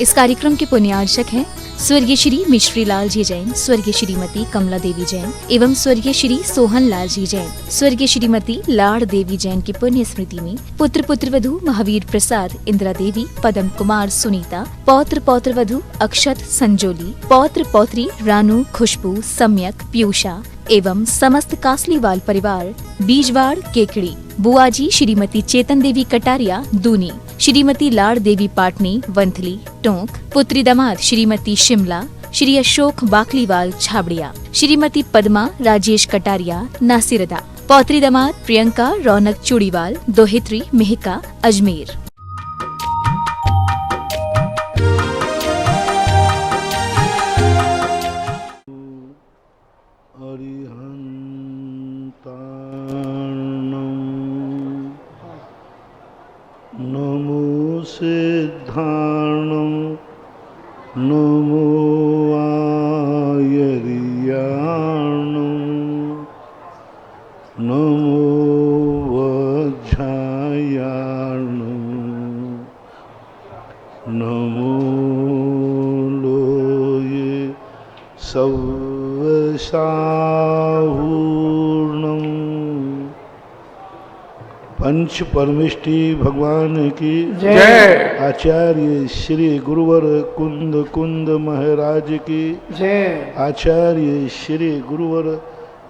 इस कार्यक्रम के पुण्यार्चक हैं स्वर्गीय श्री मिश्री लाल जी जैन, स्वर्गीय श्रीमती कमला देवी जैन एवं स्वर्गीय श्री सोहन लाल जी जैन। स्वर्गीय श्रीमती लाड़ देवी जैन की पुण्य स्मृति में पुत्र पुत्रवधु महावीर प्रसाद, इंदिरा देवी, पदम कुमार, सुनीता, पौत्र पौत्रवधु अक्षत संजोली, पौत्र पौत्री रानू, खुशबू, सम्यक, पीयूषा एवं समस्त कासलीवाल परिवार, बीजवाड़, केकड़ी, बुआजी श्रीमती चेतन देवी कटारिया, दूनी, श्रीमती लाड़ देवी पाटनी, वंथली, टोंक, पुत्री दामाद श्रीमती शिमला, श्री अशोक बाकलीवाल छाबड़िया, श्रीमती पद्मा राजेश कटारिया, नासिरदा, पौत्री दामाद प्रियंका रौनक चूड़ीवाल, दोहित्री मेहका, अजमेर। नमो सिद्धार्णं नमो आयर्याणं नमो वज्रायाणं नमो लोये सवसाहूर्णं। पंच परमिष्टि भगवान की जय। आचार्य श्री गुरुवर कुंद कुंद महाराज की जय। आचार्य श्री गुरुवर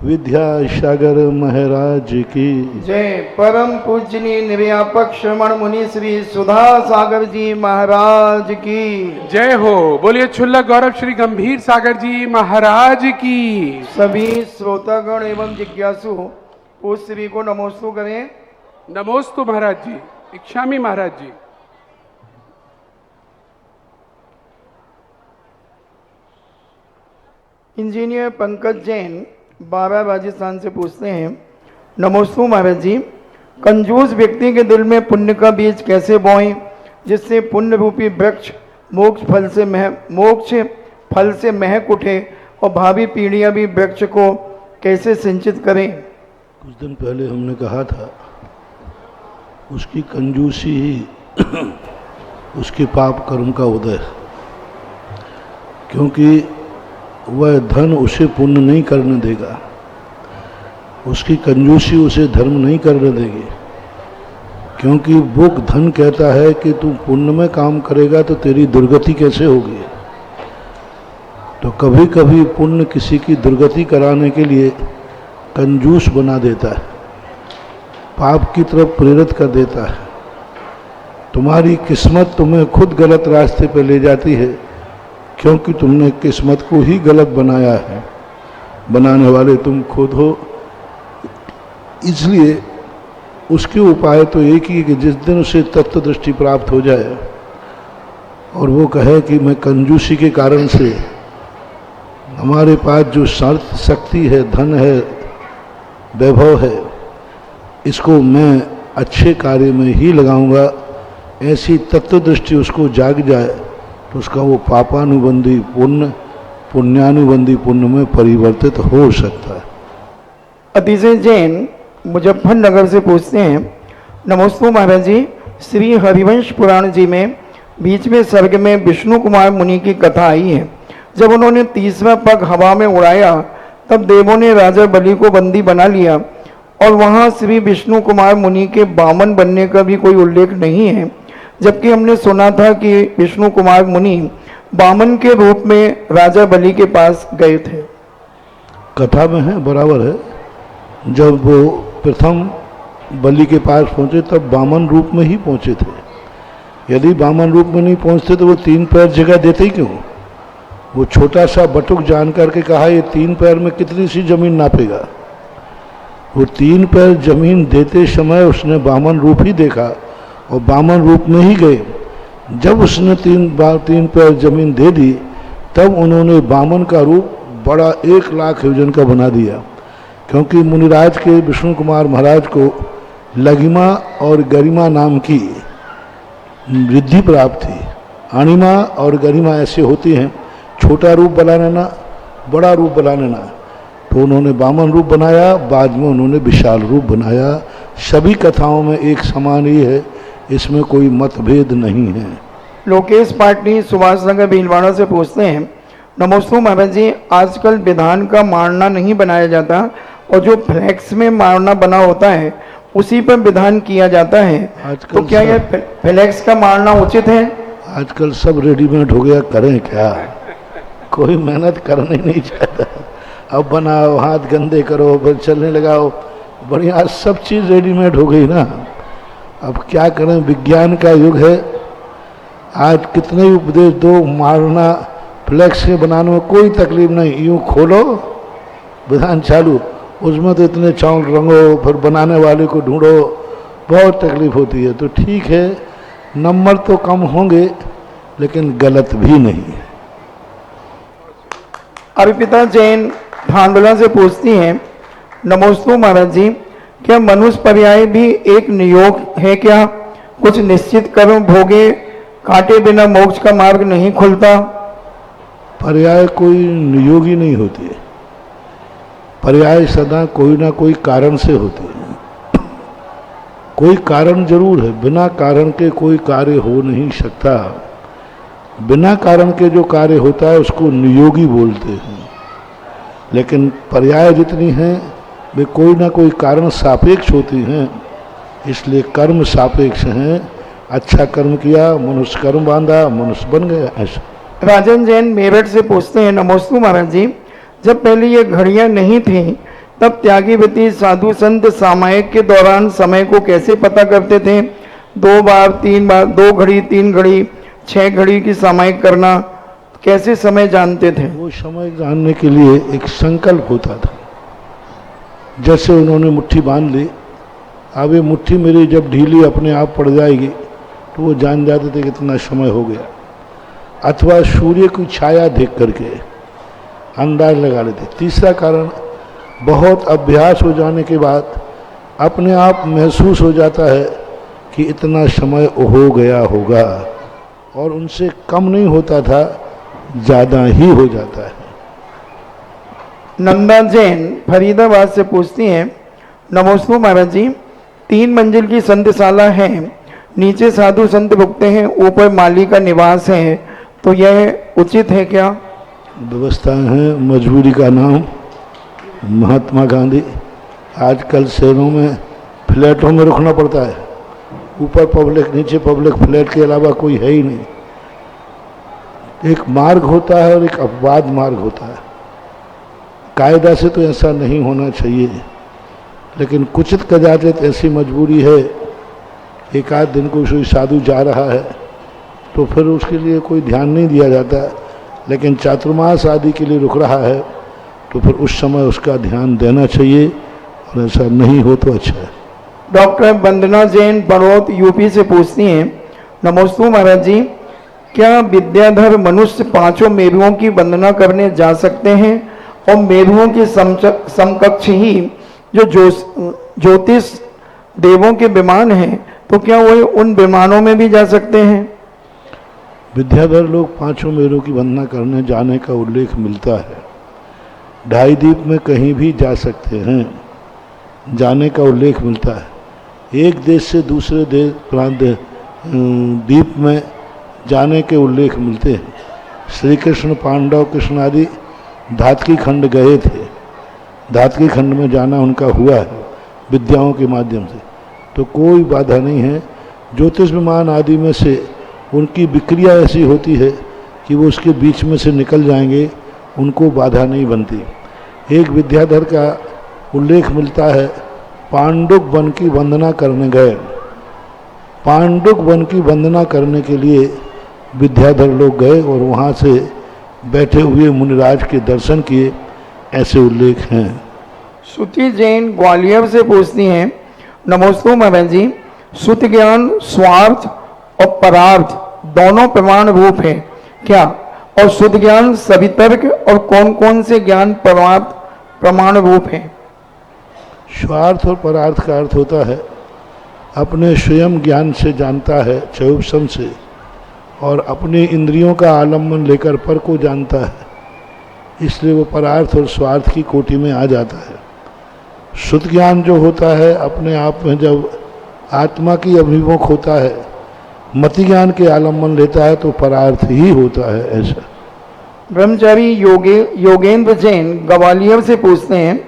विद्यासागर महाराज की जय। परम पूजनीय निर्व्यापक श्रमण मुनि श्री सुधा सागर जी महाराज की जय हो। बोलिए छुल्लक गौरव श्री गंभीर सागर जी महाराज की। सभी श्रोतागण एवं जिज्ञासु उस श्री को नमोस्तु करें। नमोस्तु महाराज जी। इच्छामी महाराज जी। इंजीनियर पंकज जैन बाबा राजस्थान से पूछते हैं, नमोस्तु महाराज जी, कंजूस व्यक्ति के दिल में पुण्य का बीज कैसे बोएं जिससे पुण्य रूपी वृक्ष मोक्ष फल से महक उठे और भावी पीढ़ियां भी वृक्ष को कैसे सिंचित करें? कुछ दिन पहले हमने कहा था उसकी कंजूसी ही उसके पाप कर्म का उदय, क्योंकि वह धन उसे पुण्य नहीं करने देगा, उसकी कंजूसी उसे धर्म नहीं करने देगी, क्योंकि वो धन कहता है कि तू पुण्य में काम करेगा तो तेरी दुर्गति कैसे होगी। तो कभी कभी पुण्य किसी की दुर्गति कराने के लिए कंजूस बना देता है, पाप की तरफ प्रेरित कर देता है। तुम्हारी किस्मत तुम्हें खुद गलत रास्ते पर ले जाती है, क्योंकि तुमने किस्मत को ही गलत बनाया है। बनाने वाले तुम खुद हो। इसलिए उसके उपाय तो एक ही कि जिस दिन उसे तत्व दृष्टि प्राप्त हो जाए और वो कहे कि मैं कंजूसी के कारण से हमारे पास जो शक्ति है, धन है, वैभव है, इसको मैं अच्छे कार्य में ही लगाऊंगा, ऐसी तत्व दृष्टि उसको जाग जाए तो उसका वो पापानुबंधी पुण्य पुण्यानुबंधी पुण्य में परिवर्तित हो सकता है। अतिशय जैन मुजफ्फरनगर से पूछते हैं, नमोस्तु महाराज जी, श्री हरिवंश पुराण जी में बीच में सर्ग में विष्णु कुमार मुनि की कथा आई है। जब उन्होंने 30वां पग हवा में उड़ाया तब देवों ने राजा बलि को बंदी बना लिया और वहाँ श्री विष्णु कुमार मुनि के बामन बनने का भी कोई उल्लेख नहीं है, जबकि हमने सुना था कि विष्णु कुमार मुनि बामन के रूप में राजा बलि के पास गए थे। कथा में है, बराबर है। जब वो प्रथम बलि के पास पहुँचे तब बामन रूप में ही पहुँचे थे। यदि बामन रूप में नहीं पहुँचते तो वो 3 पैर जगह देते ही क्यों? वो छोटा सा बटुक जान करके कहा ये 3 पैर में कितनी सी जमीन नापेगा। वो 3 पैर जमीन देते समय उसने बामन रूप ही देखा और बामन रूप में ही गए। जब उसने 3 पैर जमीन दे दी तब उन्होंने बामन का रूप बड़ा 1 लाख योजन का बना दिया, क्योंकि मुनिराज के विष्णु कुमार महाराज को लघिमा और गरिमा नाम की वृद्धि प्राप्त थी। अणिमा और गरिमा ऐसे होती हैं, छोटा रूप बना लेना, बड़ा रूप बना लेना। तो उन्होंने बामन रूप बनाया, बाद में उन्होंने विशाल रूप बनाया। सभी कथाओं में एक समान ही है, इसमें कोई मतभेद नहीं है। लोकेश पाटनी सुभाष नगर भीलवाड़ा से पूछते हैं, नमोस्तु महाराज जी, आजकल विधान का मारना नहीं बनाया जाता और जो फ्लैक्स में मारना बना होता है उसी पर विधान किया जाता है, आजकल तो क्या यह फ्लैक्स का मारना उचित है? आजकल सब रेडीमेड हो गया, करें क्या, कोई मेहनत करना ही नहीं चाहता। अब बनाओ, हाथ गंदे करो, फिर चलने लगाओ, बढ़िया सब चीज़ रेडीमेड हो गई ना। अब क्या करें, विज्ञान का युग है। आज कितने ही उपदेश दो, मारना फ्लैक्स के बनाने में कोई तकलीफ नहीं, यूँ खोलो विधान चालू, उसमें तो इतने चावल रंगो, फिर बनाने वाले को ढूंढो, बहुत तकलीफ होती है। तो ठीक है, नंबर तो कम होंगे लेकिन गलत भी नहीं। अर्पिता जैन धानबला से पूछती हैं, नमोस्तु महाराज जी, क्या मनुष्य पर्याय भी एक नियोग है क्या? कुछ निश्चित कर्म भोगे काटे बिना मोक्ष का मार्ग नहीं खुलता? पर्याय कोई नियोगी नहीं होती, पर्याय सदा कोई ना कोई कारण से होती है। कोई कारण जरूर है, बिना कारण के कोई कार्य हो नहीं सकता। बिना कारण के जो कार्य होता है उसको नियोगी बोलते हैं। लेकिन पर्याय जितनी हैं वे कोई ना कोई कारण सापेक्ष होती हैं, इसलिए कर्म सापेक्ष हैं। अच्छा कर्म किया, मनुष्य कर्म बांधा, मनुष्य बन गया। ऐसा राजन जैन मेरठ से पूछते हैं, नमोस्तु महाराज जी, जब पहले ये घड़ियां नहीं थी तब त्यागी व्यक्ति साधु संत सामायिक के दौरान समय को कैसे पता करते थे? 2 बार 3 बार, 2 घड़ी 3 घड़ी 6 घड़ी की सामायिक करना, कैसे समय जानते थे? वो समय जानने के लिए एक संकल्प होता था। जैसे उन्होंने मुट्ठी बांध ली, अब ये मुट्ठी मेरी जब ढीली अपने आप पड़ जाएगी तो वो जान जाते थे कितना समय हो गया। अथवा सूर्य की छाया देख करके अंदाज लगा लेते। तीसरा कारण, बहुत अभ्यास हो जाने के बाद अपने आप महसूस हो जाता है कि इतना समय हो गया होगा, और उनसे कम नहीं होता था, ज़्यादा ही हो जाता है। नंदा जैन फरीदाबाद से पूछती हैं, नमोस्तु महाराज जी, 3 मंजिल की संतशाला है, नीचे साधु संत रुकते हैं, ऊपर माली का निवास है, तो यह उचित है क्या? व्यवस्थाएं हैं, मजबूरी का नाम महात्मा गांधी। आजकल शहरों में फ्लैटों में रुकना पड़ता है, ऊपर पब्लिक नीचे पब्लिक, फ्लैट के अलावा कोई है ही नहीं। एक मार्ग होता है और एक अपवाद मार्ग होता है। कायदा से तो ऐसा नहीं होना चाहिए, लेकिन कुचित कदाचित ऐसी मजबूरी है, एक आध दिन को कोई साधु जा रहा है तो फिर उसके लिए कोई ध्यान नहीं दिया जाता, लेकिन चातुर्मास आदि के लिए रुक रहा है तो फिर उस समय उसका ध्यान देना चाहिए, और ऐसा नहीं हो तो अच्छा है। डॉक्टर वंदना जैन बड़ौत यूपी से पूछती हैं, नमोस्तु महाराज जी, क्या विद्याधर मनुष्य 5 मेरुओं की वंदना करने जा सकते हैं? और मेरुओं के समकक्ष ही जो ज्योतिष देवों के विमान हैं, तो क्या वह उन विमानों में भी जा सकते हैं? विद्याधर लोग 5 मेरुओं की वंदना करने जाने का उल्लेख मिलता है। 2.5 द्वीप में कहीं भी जा सकते हैं, जाने का उल्लेख मिलता है। एक देश से दूसरे देश प्रांत द्वीप में जाने के उल्लेख मिलते हैं। श्री कृष्ण, पांडव, कृष्ण आदि धातकी खंड गए थे, धातकी खंड में जाना उनका हुआ है विद्याओं के माध्यम से, तो कोई बाधा नहीं है। ज्योतिष विमान आदि में से उनकी विक्रिया ऐसी होती है कि वो उसके बीच में से निकल जाएंगे, उनको बाधा नहीं बनती। एक विद्याधर का उल्लेख मिलता है, पांडुक वन की वंदना करने गए। पांडुक वन की वंदना करने के लिए विद्याधर लोग गए और वहाँ से बैठे हुए मुनिराज के दर्शन किए, ऐसे उल्लेख हैं। श्रुति जैन ग्वालियर से पूछती हैं, नमोस्तु महाराज जी, श्रुत ज्ञान स्वार्थ और परार्थ दोनों प्रमाण रूप है क्या? और शुद्ध ज्ञान सभी तर्क और कौन कौन से ज्ञान प्रमाण रूप है? स्वार्थ और परार्थ का अर्थ होता है अपने स्वयं ज्ञान से जानता है, चौपसम से, और अपने इंद्रियों का आलम्बन लेकर पर को जानता है, इसलिए वो परार्थ और स्वार्थ की कोटि में आ जाता है। शुद्ध ज्ञान जो होता है अपने आप में जब आत्मा की अभिमुख होता है मति ज्ञान के आलम्बन लेता है तो परार्थ ही होता है। ऐसा ब्रह्मचारी योगेंद्र जैन ग्वालियर से पूछते हैं,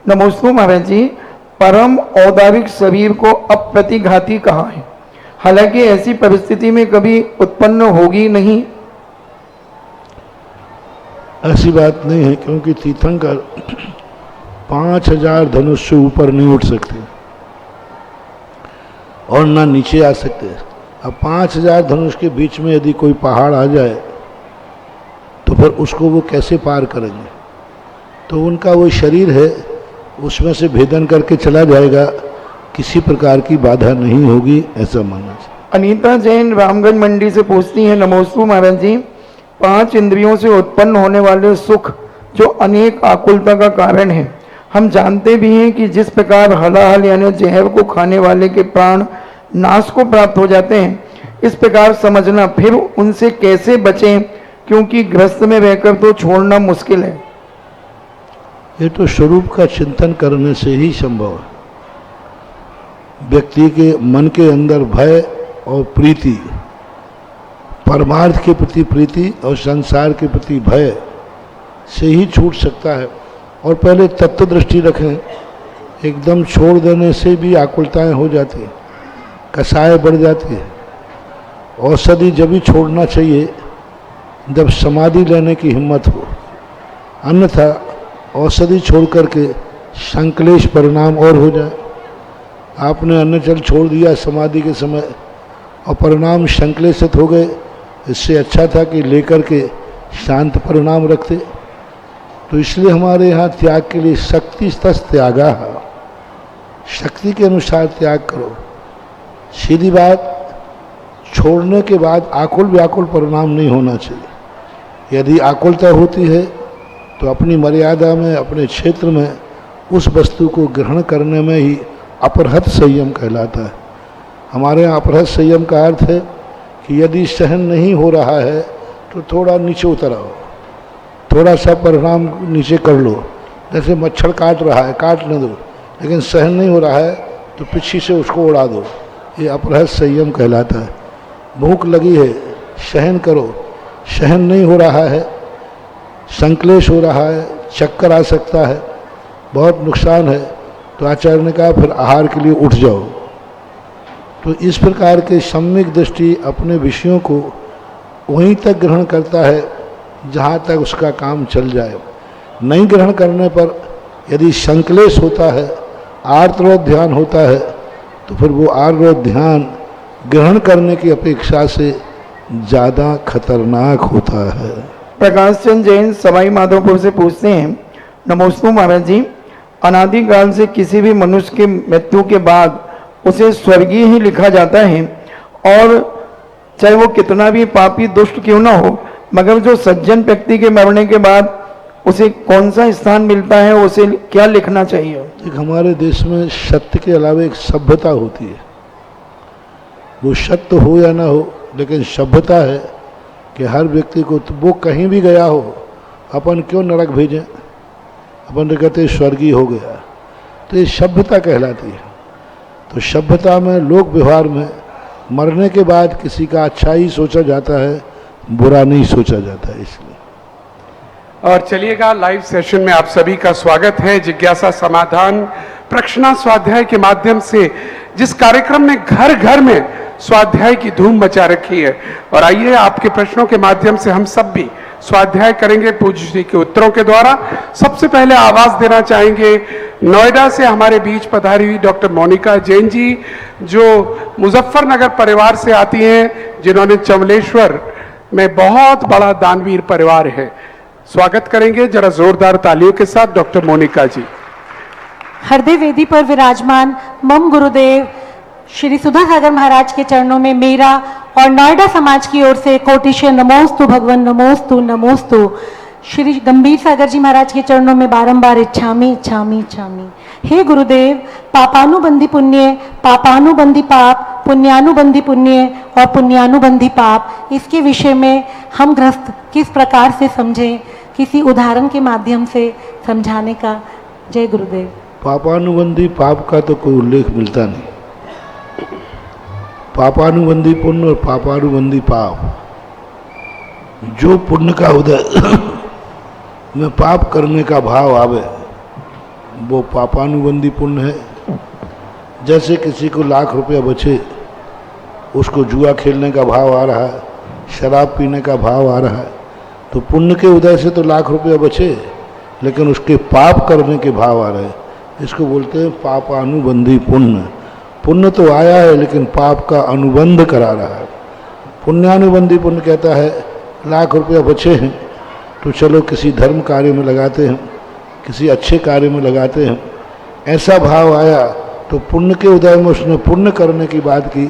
नमोस्तु महाराज जी, परम औदारिक शरीर को अप्रतिघाती कहा है, हालांकि ऐसी परिस्थिति में कभी उत्पन्न होगी नहीं। ऐसी बात नहीं है, क्योंकि तीर्थंकर 5000 धनुष से ऊपर नहीं उठ सकते और ना नीचे आ सकते। अब 5000 धनुष के बीच में यदि कोई पहाड़ आ जाए तो फिर उसको वो कैसे पार करेंगे? तो उनका वो शरीर है, उसमें से भेदन करके चला जाएगा, किसी प्रकार की बाधा नहीं होगी, ऐसा मानना चाहिए। अनीता जैन रामगंज मंडी से पूछती हैं, नमोस्तु महाराज जी, 5 इंद्रियों से उत्पन्न होने वाले सुख जो अनेक आकुलता का कारण है, हम जानते भी हैं कि जिस प्रकार हलाहल यानी जहर को खाने वाले के प्राण नाश को प्राप्त हो जाते हैं, इस प्रकार समझना, फिर उनसे कैसे बचें, क्योंकि ग्रस्त में रहकर तो छोड़ना मुश्किल है। ये तो स्वरूप का चिंतन करने से ही संभव है। व्यक्ति के मन के अंदर भय और प्रीति, परमार्थ के प्रति प्रीति और संसार के प्रति भय से ही छूट सकता है। और पहले तत्व दृष्टि रखें, एकदम छोड़ देने से भी आकुलताएं हो जाती हैं, कसाय बढ़ जाती है। औषधि जब भी छोड़ना चाहिए जब समाधि लेने की हिम्मत हो, अन्यथा औषधि छोड़ करके संक्लेश परिणाम और हो जाए। आपने अन्न जल छोड़ दिया समाधि के समय और परिणाम संक्लेशित हो गए, इससे अच्छा था कि लेकर के शांत परिणाम रखते। तो इसलिए हमारे यहाँ त्याग के लिए शक्ति तस् त्यागा, शक्ति के अनुसार त्याग करो। सीधी बात, छोड़ने के बाद आकुल व्याकुल परिणाम नहीं होना चाहिए। यदि आकुलता होती है तो अपनी मर्यादा में, अपने क्षेत्र में उस वस्तु को ग्रहण करने में ही अपरहत संयम कहलाता है। हमारे यहाँ अपरहत संयम का अर्थ है कि यदि सहन नहीं हो रहा है तो थोड़ा नीचे उतर आओ, थोड़ा सा परिणाम नीचे कर लो। जैसे मच्छर काट रहा है, काटने दो, लेकिन सहन नहीं हो रहा है तो पीछे से उसको उड़ा दो। ये अपरहत संयम कहलाता है। भूख लगी है, सहन करो, सहन नहीं हो रहा है, संक्लेश हो रहा है, चक्कर आ सकता है, बहुत नुकसान है, तो आचार्य ने कहा फिर आहार के लिए उठ जाओ। तो इस प्रकार के सम्यक दृष्टि अपने विषयों को वहीं तक ग्रहण करता है जहाँ तक उसका काम चल जाए। नहीं ग्रहण करने पर यदि संक्लेश होता है, आर्तरोध ध्यान होता है, तो फिर वो आर्तरोध ध्यान ग्रहण करने की अपेक्षा से ज़्यादा खतरनाक होता है। प्रकाश चंद जैन सवाई माधोपुर से पूछते हैं, नमोस्तु महाराज जी, अनादिकाल से किसी भी मनुष्य के मृत्यु के बाद उसे स्वर्गीय ही लिखा जाता है, और चाहे वो कितना भी पापी दुष्ट क्यों ना हो, मगर जो सज्जन व्यक्ति के मरने के बाद उसे कौन सा स्थान मिलता है, उसे क्या लिखना चाहिए? एक हमारे देश में सत्य के अलावा एक सभ्यता होती है। वो सत्य हो या ना हो, लेकिन सभ्यता है कि हर व्यक्ति को, तो वो कहीं भी गया हो, अपन क्यों नरक भेजें, अपन तो कहते स्वर्गीय हो गया। तो ये सभ्यता कहलाती है। तो सभ्यता में, लोक व्यवहार में मरने के बाद किसी का अच्छा ही सोचा जाता है, बुरा नहीं सोचा जाता है। इसलिए और चलिएगा, लाइव सेशन में आप सभी का स्वागत है। जिज्ञासा समाधान प्रश्ना स्वाध्याय के माध्यम से जिस कार्यक्रम ने घर घर में स्वाध्याय की धूम मचा रखी है, और आइए आपके प्रश्नों के माध्यम से हम सब भी स्वाध्याय करेंगे पूज्य जी के उत्तरों के द्वारा। सबसे पहले आवाज देना चाहेंगे नोएडा से हमारे बीच पधारी हुई डॉक्टर मोनिका जैन जी, जो मुजफ्फरनगर परिवार से आती हैं, जिन्होंने चमलेश्वर में बहुत बड़ा दानवीर परिवार है। स्वागत करेंगे जरा जोरदार तालियों के साथ डॉक्टर मोनिका जी। हृदय वेदी पर विराजमान मम गुरुदेव श्री सुधा सागर महाराज के चरणों में मेरा और नोएडा समाज की ओर से कोटिशय नमोस्तु भगवन, नमोस्तु नमोस्तु। श्री गंभीर सागर जी महाराज के चरणों में बारंबार इच्छामी इच्छामी इच्छामी। हे गुरुदेव, पापानुबंधी पुण्य, पापानुबंधी पाप, पुण्यानुबंधी पुण्य और पुण्यानुबंधी पाप, इसके विषय में हम गृहस्थ किस प्रकार से समझें, किसी उदाहरण के माध्यम से समझाने का। जय गुरुदेव। पापानुबंधी पाप का तो कोई उल्लेख मिलता नहीं। पापानुबंधी पुण्य और पापानुबंधी पाप। जो पुण्य का उदय में पाप करने का भाव आवे वो पापानुबंधी पुण्य है। जैसे किसी को लाख रुपया बचे, उसको जुआ खेलने का भाव आ रहा है, शराब पीने का भाव आ रहा है, तो पुण्य के उदय से तो लाख रुपया बचे, लेकिन उसके पाप करने के भाव आ रहे हैं। इसको बोलते हैं पापानुबंधी पुण्य। पुण्य तो आया है लेकिन पाप का अनुबंध करा रहा है। पुण्यानुबंधी पुण्य कहता है लाख रुपया बचे हैं तो चलो किसी धर्म कार्य में लगाते हैं, किसी अच्छे कार्य में लगाते हैं, ऐसा भाव आया तो पुण्य के उदय में उसने पुण्य करने की बात की,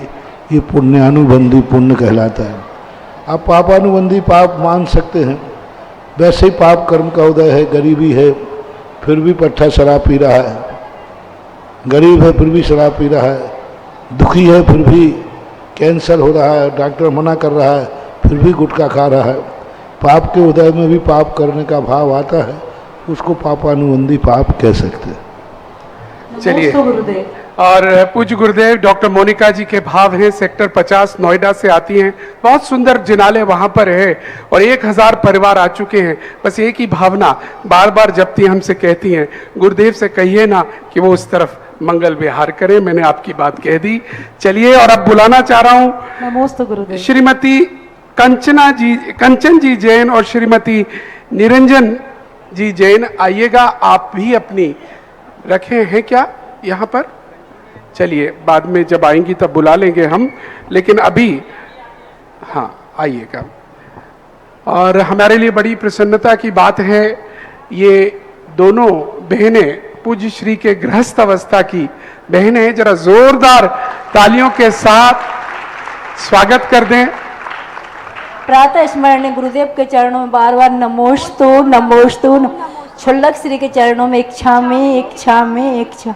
ये पुण्यानुबंधी पुण्य कहलाता है। आप पापानुबंधी पाप मान सकते हैं। वैसे ही पाप कर्म का उदय है, गरीबी है फिर भी पट्ठा शराब पी रहा है, गरीब है फिर भी शराब पी रहा है, दुखी है फिर भी कैंसर हो रहा है, डॉक्टर मना कर रहा है फिर भी गुटखा खा रहा है। पाप के उदय में भी पाप करने का भाव आता है, उसको पापानुबंधी पाप कह सकते हैं। चलिए, नमोस्तु गुरुदेव। और पूज्य गुरुदेव डॉक्टर मोनिका जी के भाव हैं, सेक्टर 50 नोएडा से आती हैं। बहुत सुंदर जिनालय वहां पर है और 1000 परिवार आ चुके हैं। बस एक ही भावना बार बार जपती हमसे कहती हैं, गुरुदेव से कहिए ना कि वो उस तरफ मंगल विहार करें। मैंने आपकी बात कह दी। चलिए, और अब बुलाना चाह रहा हूं नमोस्तु गुरुदेव। श्रीमती कंचन जी जैन और श्रीमती निरंजन जी जैन। आइएगा, आप भी अपनी रखे हैं क्या यहाँ पर? चलिए, बाद में जब आएंगी तब बुला लेंगे हम, लेकिन अभी हाँ आइएगा। और हमारे लिए बड़ी प्रसन्नता की बात है, ये दोनों बहनें पूज्य श्री के गृहस्थ अवस्था की बहनें हैं। जरा जोरदार तालियों के साथ स्वागत कर दें। प्रातः स्मरण गुरुदेव के चरणों में बार बार नमोस्तु नमोस्तु। क्षुल्लक श्री के चरणों में इच्छा में इच्छा में इच्छा।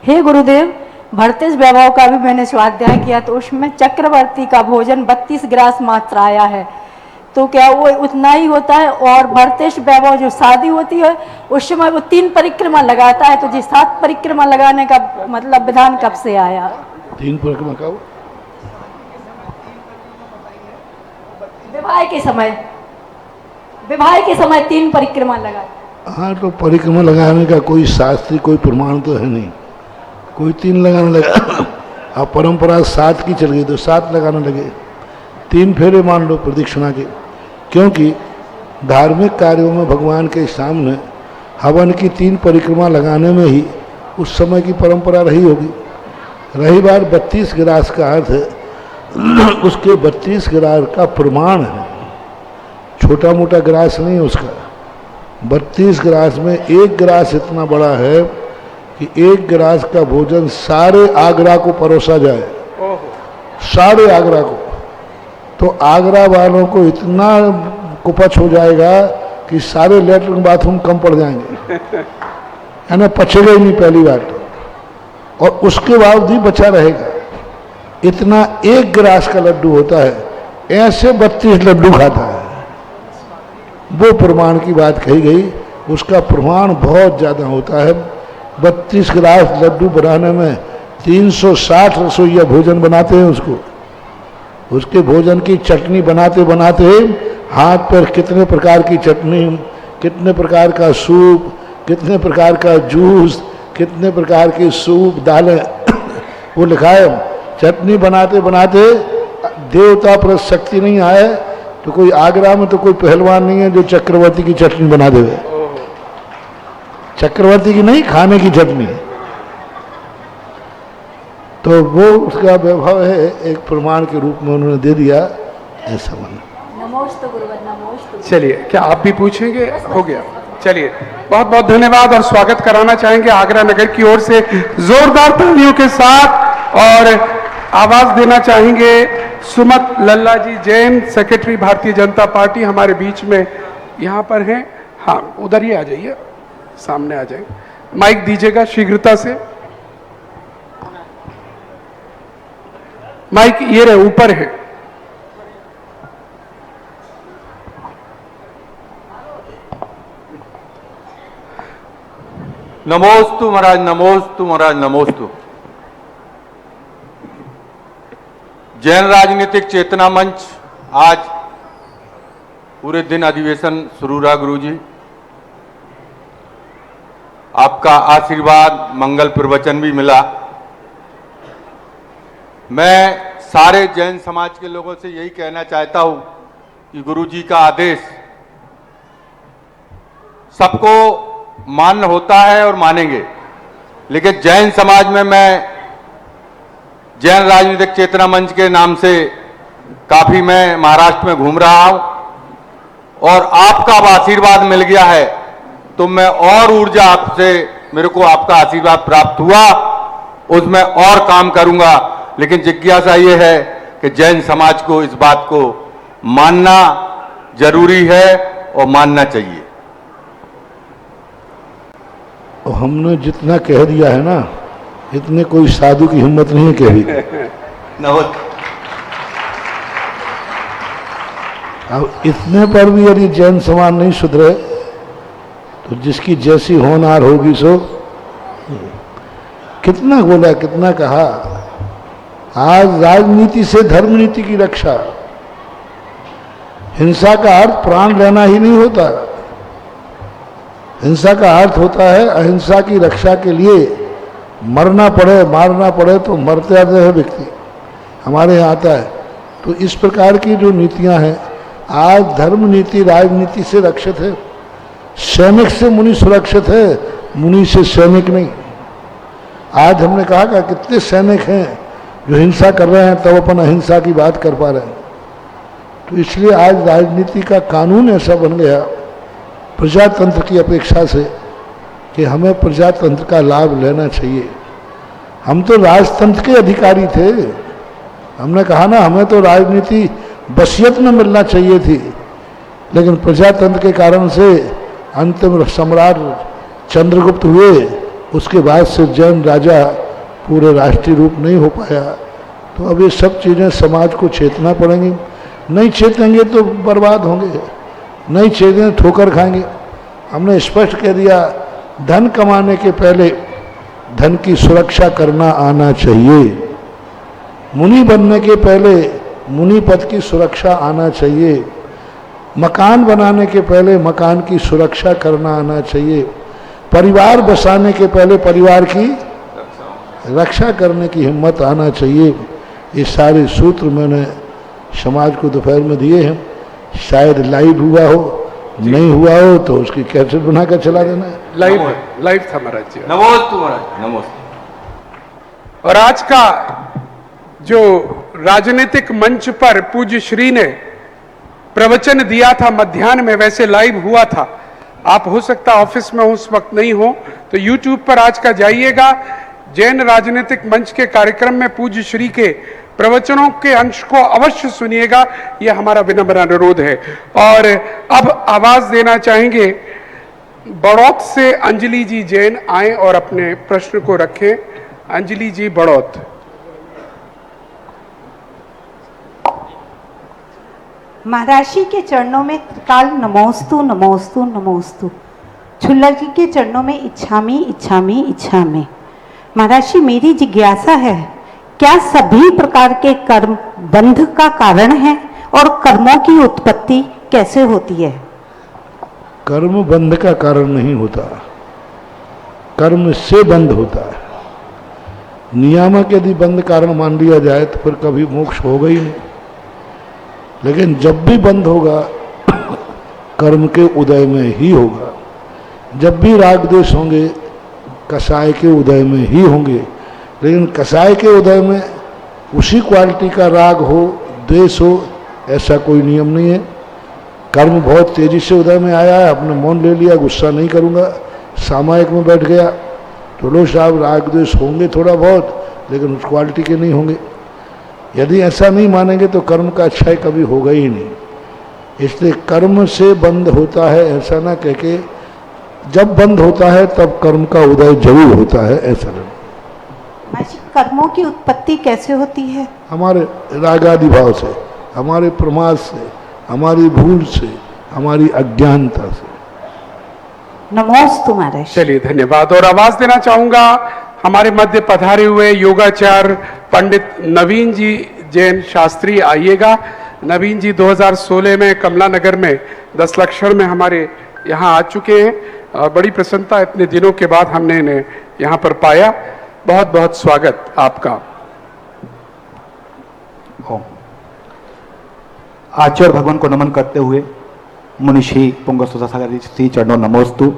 हे गुरुदेव, भरतेश वैभव का भी मैंने स्वाध्याय किया तो उसमें चक्रवर्ती का भोजन 32 ग्रास मात्र आया है, तो क्या वो उतना ही होता है? और भरतेश वैभव जो शादी होती है उस समय वो 3 परिक्रमा लगाता है, तो जी 7 परिक्रमा लगाने का मतलब विधान कब से आया? 3 परिक्रमा का विवाह के समय 3 परिक्रमा लगा। हाँ, तो परिक्रमा लगाने का कोई शास्त्रीय कोई प्रमाण तो है नहीं, कोई 3 लगाने लगा। अब परंपरा 7 की चल गई तो 7 लगाने लगे। 3 फेरे मान लो प्रदक्षिणा के, क्योंकि धार्मिक कार्यों में भगवान के सामने हवन की 3 परिक्रमा लगाने में ही उस समय की परंपरा रही होगी। रही बात 32 ग्रास का अर्थ है, उसके 32 ग्रास का प्रमाण है, छोटा मोटा ग्रास नहीं है उसका। 32 ग्रास में 1 ग्रास इतना बड़ा है कि 1 ग्रास का भोजन सारे आगरा को परोसा जाए, सारे आगरा को। तो आगरा वालों को इतना कुपच हो जाएगा कि सारे लेटरिन बाथरूम कम पड़ जाएंगे, यानी पचेगा ही नहीं पहली बात तो, और उसके बावजूद बचा रहेगा। इतना 1 ग्रास का लड्डू होता है, ऐसे 32 लड्डू खाता है। वो प्रमाण की बात कही गई, उसका प्रमाण बहुत ज़्यादा होता है। 32 ग्रास लड्डू बनाने में 360 रसोइया भोजन बनाते हैं उसको। उसके भोजन की चटनी बनाते बनाते हाथ पर कितने प्रकार की चटनी, कितने प्रकार का सूप, कितने प्रकार का जूस, कितने प्रकार की सूप दालें वो लिखा है। चटनी बनाते बनाते देवता पर शक्ति नहीं आए तो कोई आगरा में तो कोई पहलवान नहीं है जो चक्रवर्ती की चटनी बना देवे। चक्रवर्ती की नहीं, खाने की चटनी। तो वो उसका वैभव है, एक प्रमाण के रूप में उन्होंने दे दिया, ऐसा माना। नमोस्तु गुरुवर नमोस्तु। चलिए, क्या आप भी पूछेंगे? हो गया। चलिए, बहुत बहुत धन्यवाद और स्वागत कराना चाहेंगे आगरा नगर की ओर से जोरदार तालियों के साथ। और आवाज देना चाहेंगे सुमत लल्ला जी जैन, सेक्रेटरी भारतीय जनता पार्टी, हमारे बीच में यहाँ पर हैं। हाँ, उधर ही आ जाइए, सामने आ जाए, माइक दीजिएगा शीघ्रता से। माइक ये रहे, ऊपर है। नमोस्तु महाराज, नमोस्तु महाराज, नमोस्तु। जैन राजनीतिक चेतना मंच आज पूरे दिन अधिवेशन शुरू रहा। गुरुजी, आपका आशीर्वाद, मंगल प्रवचन भी मिला। मैं सारे जैन समाज के लोगों से यही कहना चाहता हूं कि गुरुजी का आदेश सबको मान्य होता है और मानेंगे, लेकिन जैन समाज में मैं जैन राजनीतिक चेतना मंच के नाम से काफी मैं महाराष्ट्र में घूम रहा हूं और आपका अब आशीर्वाद मिल गया है तो मैं और ऊर्जा आपसे, मेरे को आपका आशीर्वाद प्राप्त हुआ, उसमें और काम करूंगा। लेकिन जिज्ञासा ये है कि जैन समाज को इस बात को मानना जरूरी है और मानना चाहिए। और हमने जितना कह दिया है ना, इतने कोई साधु की हिम्मत नहीं है कह दी। अब इतने पर भी यदि जैन समाज नहीं सुधरे तो जिसकी जैसी होनहार होगी सो, कितना बोला कितना कहा। आज राजनीति से धर्म नीति की रक्षा, हिंसा का अर्थ प्राण लेना ही नहीं होता। हिंसा का अर्थ होता है अहिंसा की रक्षा के लिए मरना पड़े, मारना पड़े तो मरते आते हैं व्यक्ति, हमारे यहाँ आता है। तो इस प्रकार की जो नीतियां हैं, आज धर्म नीति राजनीति से रक्षित है, सैनिक से मुनि सुरक्षित है, मुनि से सैनिक नहीं। आज हमने कहा कि कितने सैनिक हैं जो हिंसा कर रहे हैं तब अपन अहिंसा की बात कर पा रहे हैं। तो इसलिए आज राजनीति का कानून ऐसा बन गया प्रजातंत्र की अपेक्षा से कि हमें प्रजातंत्र का लाभ लेना चाहिए। हम तो राजतंत्र के अधिकारी थे। हमने कहा ना, हमें तो राजनीति बसियत में मिलना चाहिए थी, लेकिन प्रजातंत्र के कारण से अंतिम सम्राट चंद्रगुप्त हुए, उसके बाद से जैन राजा पूरे राष्ट्रीय रूप नहीं हो पाया। तो अब ये सब चीज़ें समाज को चेतना पड़ेंगी। नहीं चेतेंगे तो बर्बाद होंगे, नहीं चेतेंगे ठोकर खाएंगे। हमने स्पष्ट कह दिया, धन कमाने के पहले धन की सुरक्षा करना आना चाहिए। मुनि बनने के पहले मुनि पद की सुरक्षा आना चाहिए। मकान बनाने के पहले मकान की सुरक्षा करना आना चाहिए। परिवार बसाने के पहले परिवार की रक्षा करने की हिम्मत आना चाहिए। ये सारे सूत्र मैंने समाज को दोपहर में दिए हैं। शायद लाइव हुआ हो, नहीं हुआ हो तो उसकी कैसेट बनाकर चला देना है। लाइव था महाराज जी। नमोस्तु महाराज, नमोस्तु। और आज का जो राजनीतिक मंच पर पूज्य श्री ने प्रवचन दिया था मध्याह्न में, वैसे लाइव हुआ था। आप हो सकता ऑफिस में उस वक्त नहीं हो तो YouTube पर आज का जाइएगा। जैन राजनीतिक मंच के कार्यक्रम में पूज्य श्री के प्रवचनों के अंश को अवश्य सुनिएगा, यह हमारा विनम्र अनुरोध है। और अब आवाज देना चाहेंगे बड़ौत से अंजलि जी जैन आए और अपने प्रश्न को रखें। अंजलि जी बड़ौत। महाराज जी के चरणों में त्रिकाल नमोस्तु नमोस्तु नमोस्तु। छुल्लक जी के चरणों में इच्छामी इच्छामी इच्छामी। महाराज जी, मेरी जिज्ञासा है, क्या सभी प्रकार के कर्म बंध का कारण है और कर्मों की उत्पत्ति कैसे होती है? कर्म बंध का कारण नहीं होता, कर्म से बंध होता है। नियामक यदि बंध कारण मान लिया जाए तो फिर कभी मोक्ष होगा ही नहीं। लेकिन जब भी बंध होगा कर्म के उदय में ही होगा। जब भी राग द्वेष होंगे कसाय के उदय में ही होंगे। लेकिन कसाय के उदय में उसी क्वालिटी का राग हो, द्वेष हो, ऐसा कोई नियम नहीं है। कर्म बहुत तेजी से उदय में आया है, आपने मौन ले लिया, गुस्सा नहीं करूँगा, सामायिक में बैठ गया, तो लो साहब राग द्वेष होंगे थोड़ा बहुत, लेकिन उस क्वालिटी के नहीं होंगे। यदि ऐसा नहीं मानेंगे तो कर्म का क्षय कभी होगा ही नहीं। इसलिए कर्म से बंद होता है ऐसा ना कह के, जब बंद होता है तब कर्म का उदय जरूर होता है, ऐसा नहीं। कर्मों की उत्पत्ति कैसे होती है? हमारे रागादि भाव से, हमारे प्रमाद से, हमारी भूल से, हमारी अज्ञानता से। नमोस्तु महाराज। चलिए धन्यवाद। और आवाज देना चाहूंगा हमारे मध्य पधारे हुए योगाचार्य पंडित नवीन जी जैन शास्त्री आइएगा। नवीन जी 2016 में कमला नगर में 10 लक्षण में हमारे यहाँ आ चुके हैं और बड़ी प्रसन्नता, इतने दिनों के बाद हमने इन्हें यहाँ पर पाया। बहुत बहुत स्वागत आपका। आचार्य भगवान को नमन करते हुए मुनिषी पुंग सुधासागर श्री चरणों नमोस्तु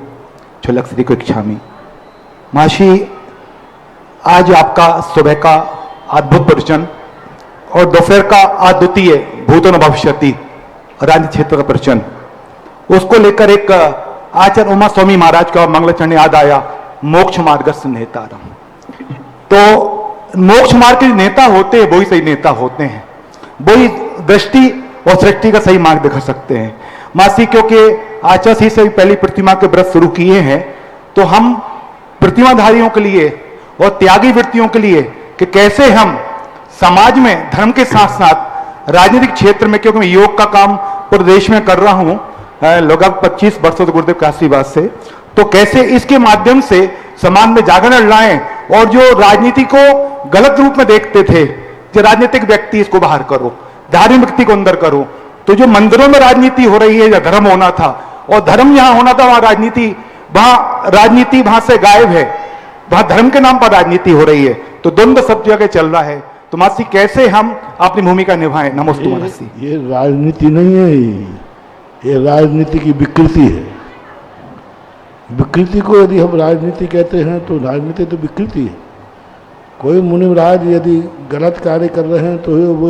छुल्लक श्री को इच्छामी। महर्षि, आज आपका सुबह का अद्भुत प्रवचन और दोपहर का अद्वितीय भूतो न भविष्यति राजनीति क्षेत्र का प्रवचन, उसको लेकर एक आचार्य उमा स्वामी महाराज का मंगलाचरण याद आया, मोक्ष मार्गस्थ नेता। तो मोक्ष मार्ग के नेता होते हैं वही सही नेता होते हैं, वही दृष्टि और सृष्टि का सही मार्ग दिखा सकते हैं। मासी, क्योंकि आचार्य श्री से पहली प्रतिमा के व्रत शुरू किए हैं, तो हम प्रतिमाधारियों के लिए और त्यागी वृत्तियों के लिए कि कैसे हम समाज में धर्म के साथ साथ राजनीतिक क्षेत्र में, क्योंकि मैं योग का काम पूरे देश में कर रहा हूं लगभग 25 वर्षों से गुरुदेव के आशीर्वाद से, तो कैसे इसके माध्यम से समाज में जागरण लाएं और जो राजनीति को गलत रूप में देखते थे, जो राजनीतिक व्यक्ति इसको बाहर करो, धार्मिक व्यक्ति को अंदर करो। तो जो मंदिरों में राजनीति हो रही है, या धर्म होना था और धर्म यहां होना था, वहां राजनीति वहां से गायब है, वहां धर्म के नाम पर राजनीति हो रही है। तो द्वंद्व सब जगह चल रहा है। तो मासी, कैसे हम अपनी भूमिका निभाएं? नमस्ते मासी। ये राजनीति नहीं है, ये राजनीति की विकृति है। विकृति को यदि हम राजनीति कहते हैं तो राजनीति तो विकृति है। कोई मुनिराज यदि गलत कार्य कर रहे हैं तो वो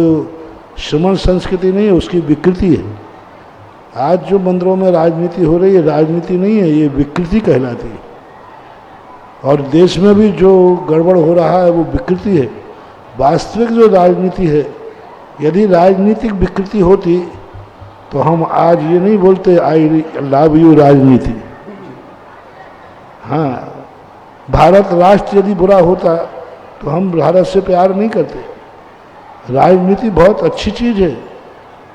श्रमण संस्कृति नहीं है, उसकी विकृति है। आज जो मंदिरों में राजनीति हो रही है, राजनीति नहीं है, ये विकृति कहलाती है। और देश में भी जो गड़बड़ हो रहा है वो विकृति है। वास्तविक जो राजनीति है, यदि राजनीतिक विकृति होती तो हम आज ये नहीं बोलते आई लव यू राजनीति। हाँ, भारत राष्ट्र यदि बुरा होता तो हम भारत से प्यार नहीं करते। राजनीति बहुत अच्छी चीज़ है।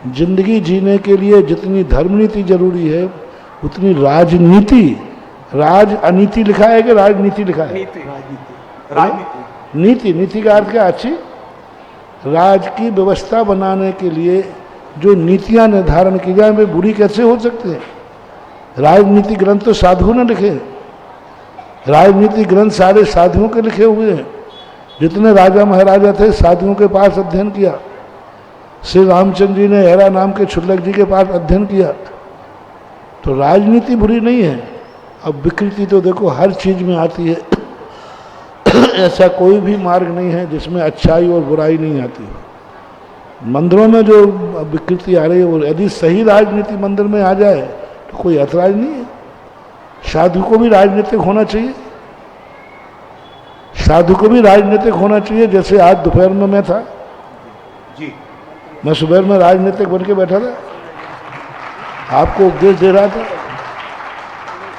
जिंदगी जीने के लिए जितनी धर्म नीति जरूरी है उतनी राजनीति, राज अनीति लिखा है कि राजनीति लिखा है? नीति। नीति का अर्थ क्या? अच्छी। राज की व्यवस्था बनाने के लिए जो नीतियां निर्धारण की जाए वे बुरी कैसे हो सकती हैं? राजनीति ग्रंथ तो साधुओं ने लिखे हैं। राजनीति ग्रंथ सारे साधुओं के लिखे हुए हैं। जितने राजा महाराजा थे साधुओं के पास अध्ययन किया। श्री रामचंद्र जी ने हेरा नाम के छुल्लक जी के पास अध्ययन किया। तो राजनीति बुरी नहीं है। अब विकृति तो देखो हर चीज में आती है। ऐसा कोई भी मार्ग नहीं है जिसमें अच्छाई और बुराई नहीं आती। मंदिरों में जो विकृति आ रही है वो यदि सही राजनीति मंदिर में आ जाए तो कोई ऐतराज नहीं है। साधु को भी राजनीतिक होना चाहिए। साधु को भी राजनीतिक होना चाहिए। जैसे आज दोपहर में मैं था जी, मैं सुबह में राजनीतिक बन के बैठा था, आपको उपदेश दे रहा था।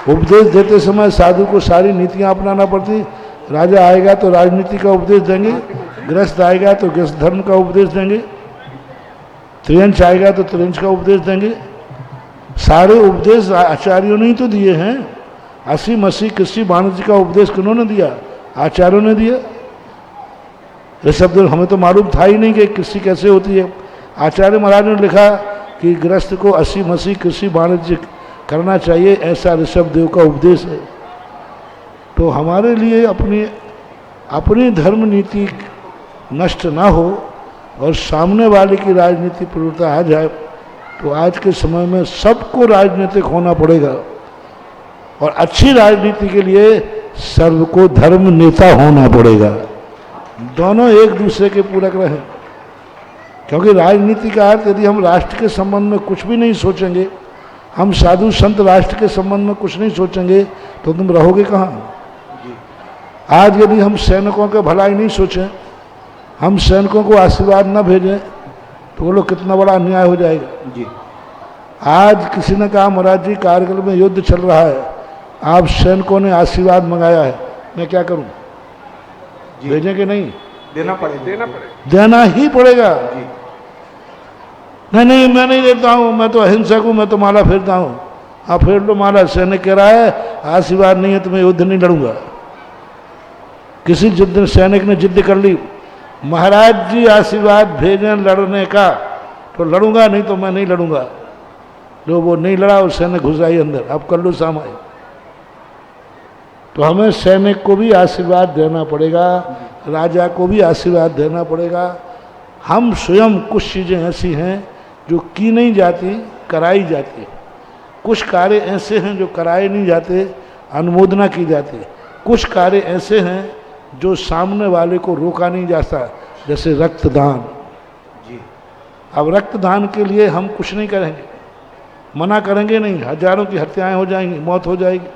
उपदेश देते समय साधु को सारी नीतियां अपनाना पड़ती। राजा आएगा तो राजनीति का उपदेश देंगे, गृहस्थ आएगा तो गृहस्थ धर्म का उपदेश देंगे, त्रियंश आएगा तो त्रियंश का उपदेश देंगे। सारे उपदेश आचार्यों ने ही तो दिए हैं। 80 मसीह कृषि वाणिज्य का उपदेश किन्होंने दिया? आचार्यों ने दिया। ये शब्द हमें तो मालूम था ही नहीं कि कृषि कैसे होती है। आचार्य महाराज ने लिखा कि गृहस्थ को 80 मसीह कृषि वाणिज्य करना चाहिए, ऐसा ऋषभ देव का उपदेश है। तो हमारे लिए अपनी धर्म नीति नष्ट ना हो और सामने वाले की राजनीति प्रवृत्ता आ जाए तो आज के समय में सबको राजनीतिक होना पड़ेगा। और अच्छी राजनीति के लिए सर्व को धर्म नेता होना पड़ेगा। दोनों एक दूसरे के पूरक रहें। क्योंकि राजनीति का अर्थ यदि हम राष्ट्र के संबंध में कुछ भी नहीं सोचेंगे, हम साधु संत राष्ट्र के संबंध में कुछ नहीं सोचेंगे तो तुम रहोगे कहाँ? आज यदि हम सैनिकों के भलाई नहीं सोचें, हम सैनिकों को आशीर्वाद न भेजें तो वो लोग कितना बड़ा अन्याय हो जाएगा जी। आज किसी ने कहा महाराज जी कारगिल में युद्ध चल रहा है, आप सैनिकों ने आशीर्वाद मंगाया है, मैं क्या करूं? भेजें कि नहीं? देना पड़ेगा। देना ही पड़ेगा। नहीं मैं नहीं देता हूँ, मैं तो अहिंसक हूँ, मैं तो माला फेरता हूँ। हाँ फेर लो माला। सैनिक कह रहा है आशीर्वाद नहीं है तो मैं युद्ध नहीं लड़ूंगा। किसी जिद सैनिक ने जिद कर ली महाराज जी आशीर्वाद भेजें लड़ने का तो लड़ूंगा, नहीं तो मैं नहीं लड़ूंगा। जो वो नहीं लड़ा उस सैनिक घुस आई अंदर, अब कर लो सामाई। तो हमें सैनिक को भी आशीर्वाद देना पड़ेगा, राजा को भी आशीर्वाद देना पड़ेगा। हम स्वयं कुछ चीज़ें ऐसी हैं जो की नहीं जाती, कराई जाती। कुछ कार्य ऐसे हैं जो कराए नहीं जाते, अनुमोदना की जाती। कुछ कार्य ऐसे हैं जो सामने वाले को रोका नहीं जाता, जैसे रक्तदान। अब रक्तदान के लिए हम कुछ नहीं करेंगे, मना करेंगे नहीं, हजारों की हत्याएं हो जाएंगी, मौत हो जाएगी।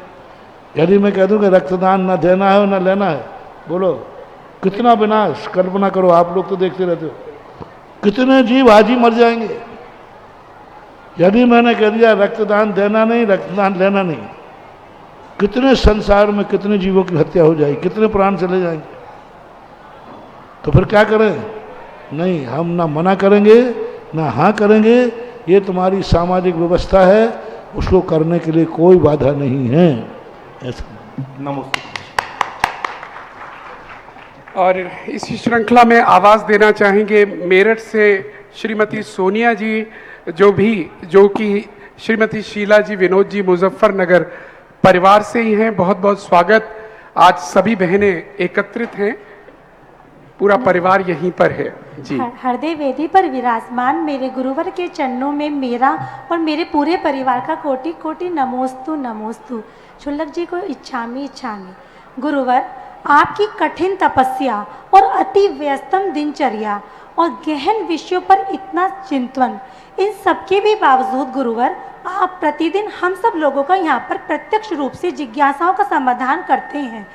यदि मैं कह दूं कि रक्तदान न देना है और न लेना है, बोलो कितना विनाश। कल्पना करो, आप लोग तो देखते रहते हो, कितने जीव आज ही मर जाएंगे। यदि मैंने कह दिया रक्तदान देना नहीं, रक्तदान लेना नहीं, कितने संसार में कितने जीवों की हत्या हो जाएगी, कितने प्राण चले जाएंगे। तो फिर क्या करें? नहीं, हम ना मना करेंगे ना हाँ करेंगे। ये तुम्हारी सामाजिक व्यवस्था है, उसको करने के लिए कोई बाधा नहीं है। ऐसा नमस्ते। और इसी श्रृंखला में आवाज देना चाहेंगे मेरठ से श्रीमती सोनिया जी, जो कि श्रीमती शीला जी विनोद जी मुजफ्फरनगर परिवार से ही हैं। बहुत बहुत स्वागत। आज सभी बहनें एकत्रित हैं, पूरा परिवार यहीं पर है जी। हृदय वेदी पर विराजमान मेरे गुरुवर के चरणों में मेरा और मेरे पूरे परिवार का कोटि कोटि नमोस्तु नमोस्तु। क्षुल्लक जी को इच्छामी इच्छामी। गुरुवर, आपकी कठिन तपस्या और अति व्यस्तम दिनचर्या और गहन विषयों पर इतना चिंतन, इन सबके भी बावजूद गुरुवर, आप प्रतिदिन हम सब लोगों का यहाँ पर प्रत्यक्ष रूप से जिज्ञासाओं का समाधान करते हैं।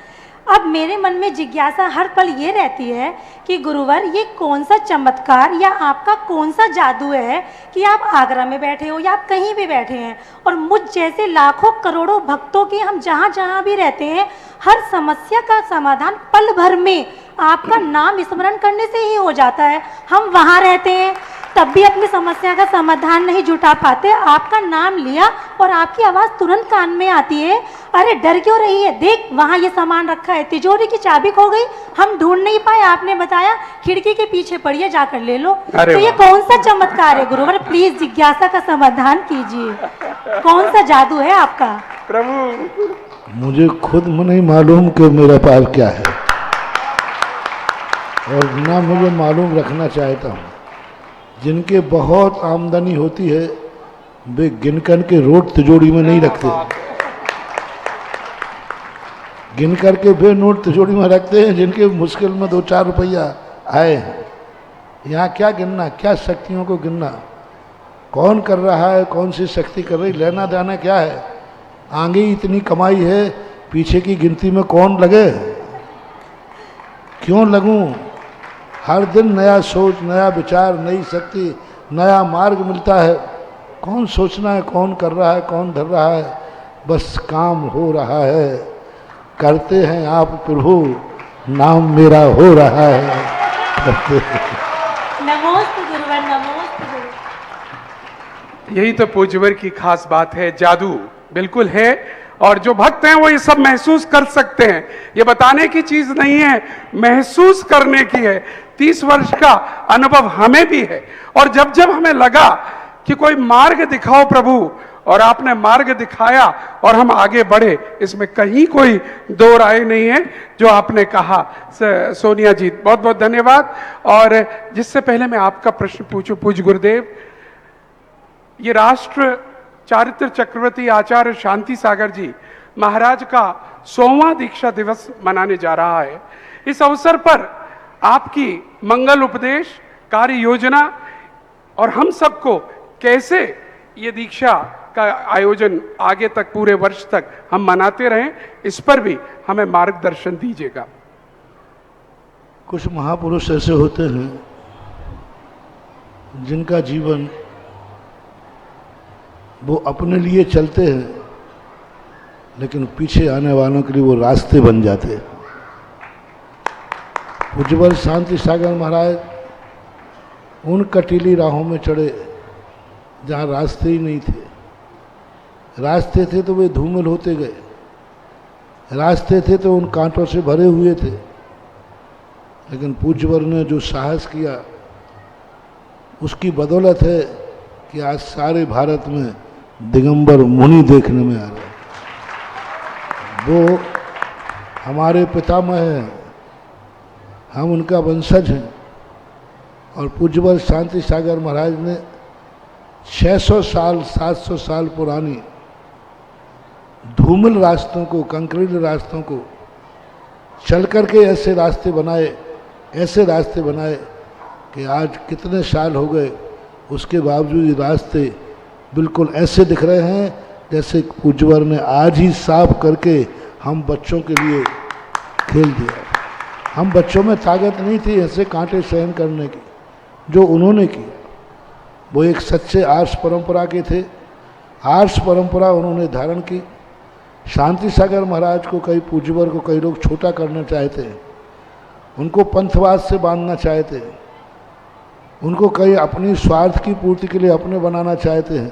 अब मेरे मन में जिज्ञासा हर पल ये रहती है कि गुरुवर, ये कौन सा चमत्कार या आपका कौन सा जादू है कि आप आगरा में बैठे हो या आप कहीं भी बैठे हैं और मुझ जैसे लाखों करोड़ों भक्तों के हम जहाँ जहाँ भी रहते हैं, हर समस्या का समाधान पल भर में आपका नाम स्मरण करने से ही हो जाता है। हम वहाँ रहते हैं तब भी अपनी समस्या का समाधान नहीं जुटा पाते, आपका नाम लिया और आपकी आवाज़ तुरंत कान में आती है, अरे डर क्यों रही है, देख वहाँ ये सामान रखा है, तिजोरी की चाबी खो गई, हम ढूंढ नहीं पाए, आपने बताया खिड़की के पीछे पड़ी है, जाकर ले लो। तो ये कौन सा चमत्कार है गुरुवर? प्लीज जिज्ञासा का समाधान कीजिए, कौन सा जादू है आपका? प्रभु, मुझे खुद नहीं मालूम कि मेरा पार क्या है, और ना मुझे मालूम रखना चाहता हूँ। जिनके बहुत आमदनी होती है वे गिनकर के रोट तिजोरी में नहीं रखते, गिन करके वे नोट तिजोरी में रखते हैं जिनके मुश्किल में 2-4 रुपया आए हैं। यहाँ क्या गिनना, क्या शक्तियों को गिनना, कौन कर रहा है, कौन सी शक्ति कर रही, लेना देना क्या है। आगे इतनी कमाई है, पीछे की गिनती में कौन लगे, क्यों लगूं? हर दिन नया सोच, नया विचार, नई शक्ति, नया मार्ग मिलता है। कौन सोचना है, कौन कर रहा है, कौन धर रहा है, बस काम हो रहा है। करते हैं आप प्रभु, नाम मेरा हो रहा है। नमोस्तु गुरुवर, नमोस्तु गुरुवर। यही तो पूज्यवर की खास बात है, जादू बिल्कुल है। और जो भक्त हैं वो ये सब महसूस कर सकते हैं। ये बताने की चीज नहीं है, महसूस करने की है। 30 वर्ष का अनुभव हमें भी है, और जब जब हमें लगा कि कोई मार्ग दिखाओ प्रभु, और आपने मार्ग दिखाया और हम आगे बढ़े, इसमें कहीं कोई दो राय नहीं है जो आपने कहा। सोनिया जी, बहुत बहुत धन्यवाद। और जिससे पहले मैं आपका प्रश्न पूछूं, पूज्य गुरुदेव, ये राष्ट्र चारित्र चक्रवर्ती आचार्य शांति सागर जी महाराज का 100वां दीक्षा दिवस मनाने जा रहा है। इस अवसर पर आपकी मंगल उपदेश, कार्य योजना और हम सबको कैसे ये दीक्षा का आयोजन आगे तक, पूरे वर्ष तक हम मनाते रहें, इस पर भी हमें मार्गदर्शन दीजिएगा। कुछ महापुरुष ऐसे होते हैं जिनका जीवन वो अपने लिए चलते हैं, लेकिन पीछे आने वालों के लिए वो रास्ते बन जाते हैं। पूज्यवर शांति सागर महाराज उन कटीली राहों में चढ़े जहाँ रास्ते ही नहीं थे। रास्ते थे तो वे धूमिल होते गए, रास्ते थे तो उन कांटों से भरे हुए थे, लेकिन पूज्यवर ने जो साहस किया उसकी बदौलत है कि आज सारे भारत में दिगंबर मुनि देखने में आ रहे हैं। वो हमारे पितामह हैं, हम उनका वंशज हैं। और पूज्यवर शांति सागर महाराज ने 600 साल 700 साल पुरानी धूमिल रास्तों को, कंक्रीट रास्तों को चल करके ऐसे रास्ते बनाए कि आज कितने साल हो गए, उसके बावजूद ये रास्ते बिल्कुल ऐसे दिख रहे हैं जैसे पूज्यवर ने आज ही साफ करके हम बच्चों के लिए खेल दिया। हम बच्चों में ताकत नहीं थी ऐसे कांटे सहन करने की जो उन्होंने किया। वो एक सच्चे आर्ष परंपरा के थे, आर्ष परंपरा उन्होंने धारण की। शांति सागर महाराज को कई पूज्यवर को कई लोग छोटा करना चाहते हैं, उनको पंथवाद से बांधना चाहते हैं, उनको कई अपनी स्वार्थ की पूर्ति के लिए अपने बनाना चाहते हैं।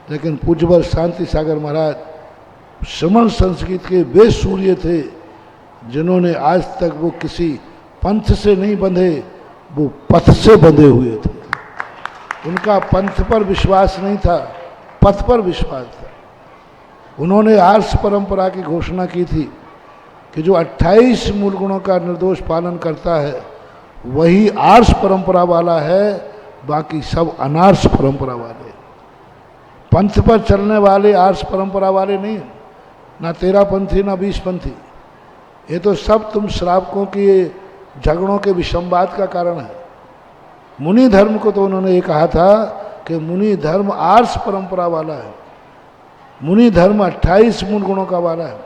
लेकिन पूज्यवर शांति सागर महाराज श्रमण संस्कृत के वे सूर्य थे जिन्होंने आज तक वो किसी पंथ से नहीं बंधे, वो पथ से बंधे हुए थे। उनका पंथ पर विश्वास नहीं था, पथ पर विश्वास था। उन्होंने आर्ष परंपरा की घोषणा की थी कि जो 28 मूल गुणों का निर्दोष पालन करता है वही आर्ष परंपरा वाला है, बाकी सब अनार्ष परंपरा वाले। पंथ पर चलने वाले आर्ष परंपरा वाले नहीं, ना 13 पंथी ना 20 पंथी। ये तो सब तुम श्रावकों के झगड़ों के विषमवाद का कारण है। मुनि धर्म को तो उन्होंने ये कहा था कि मुनि धर्म आर्ष परंपरा वाला है, मुनि धर्म 28 मूल गुणों का वाला है।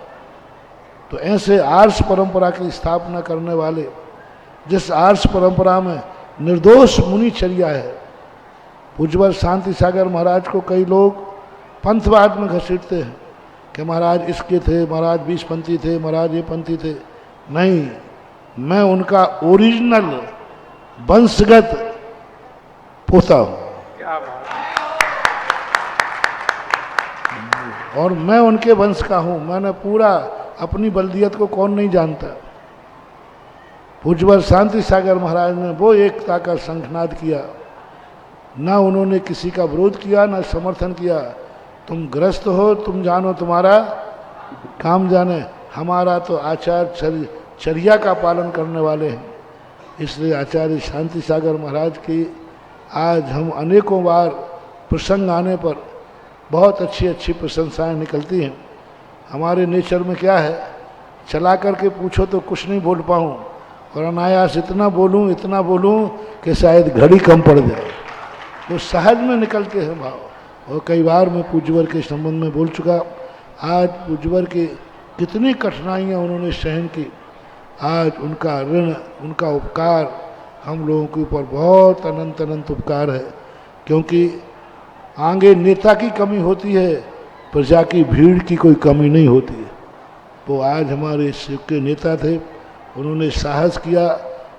तो ऐसे आर्ष परंपरा की स्थापना करने वाले, जिस आर्ष परंपरा में निर्दोष मुनिचर्या है, पूज्यवर शांति सागर महाराज को कई लोग पंथवाद में घसीटते हैं कि महाराज इसके थे, महाराज 20 पंथी थे, महाराज ये पंथी थे। नहीं, मैं उनका ओरिजिनल वंशगत पोता हूँ और मैं उनके वंश का हूँ। मैंने पूरा अपनी बल्दियत को कौन नहीं जानता। पूज्यवर शांति सागर महाराज ने वो एकता का शंखनाद किया, ना उन्होंने किसी का विरोध किया ना समर्थन किया। तुम ग्रस्त हो, तुम जानो तुम्हारा काम जाने, हमारा तो आचार चर्या का पालन करने वाले हैं। इसलिए आचार्य शांति सागर महाराज की आज हम अनेकों बार प्रसंग आने पर बहुत अच्छी अच्छी प्रशंसाएं निकलती हैं। हमारे नेचर में क्या है, चला करके पूछो तो कुछ नहीं बोल पाऊँ और अनायास इतना बोलूं कि शायद घड़ी कम पड़ जाए। तो सहज में निकलते हैं भाव। और कई बार मैं पूज्यवर के संबंध में बोल चुका। आज पूज्यवर की कितनी कठिनाइयाँ उन्होंने सहन की, आज उनका ऋण, उनका उपकार हम लोगों के ऊपर बहुत अनंत अनंत उपकार है। क्योंकि आगे नेता की कमी होती है, प्रजा की भीड़ की कोई कमी नहीं होती है। वो आज हमारे शिव के नेता थे, उन्होंने साहस किया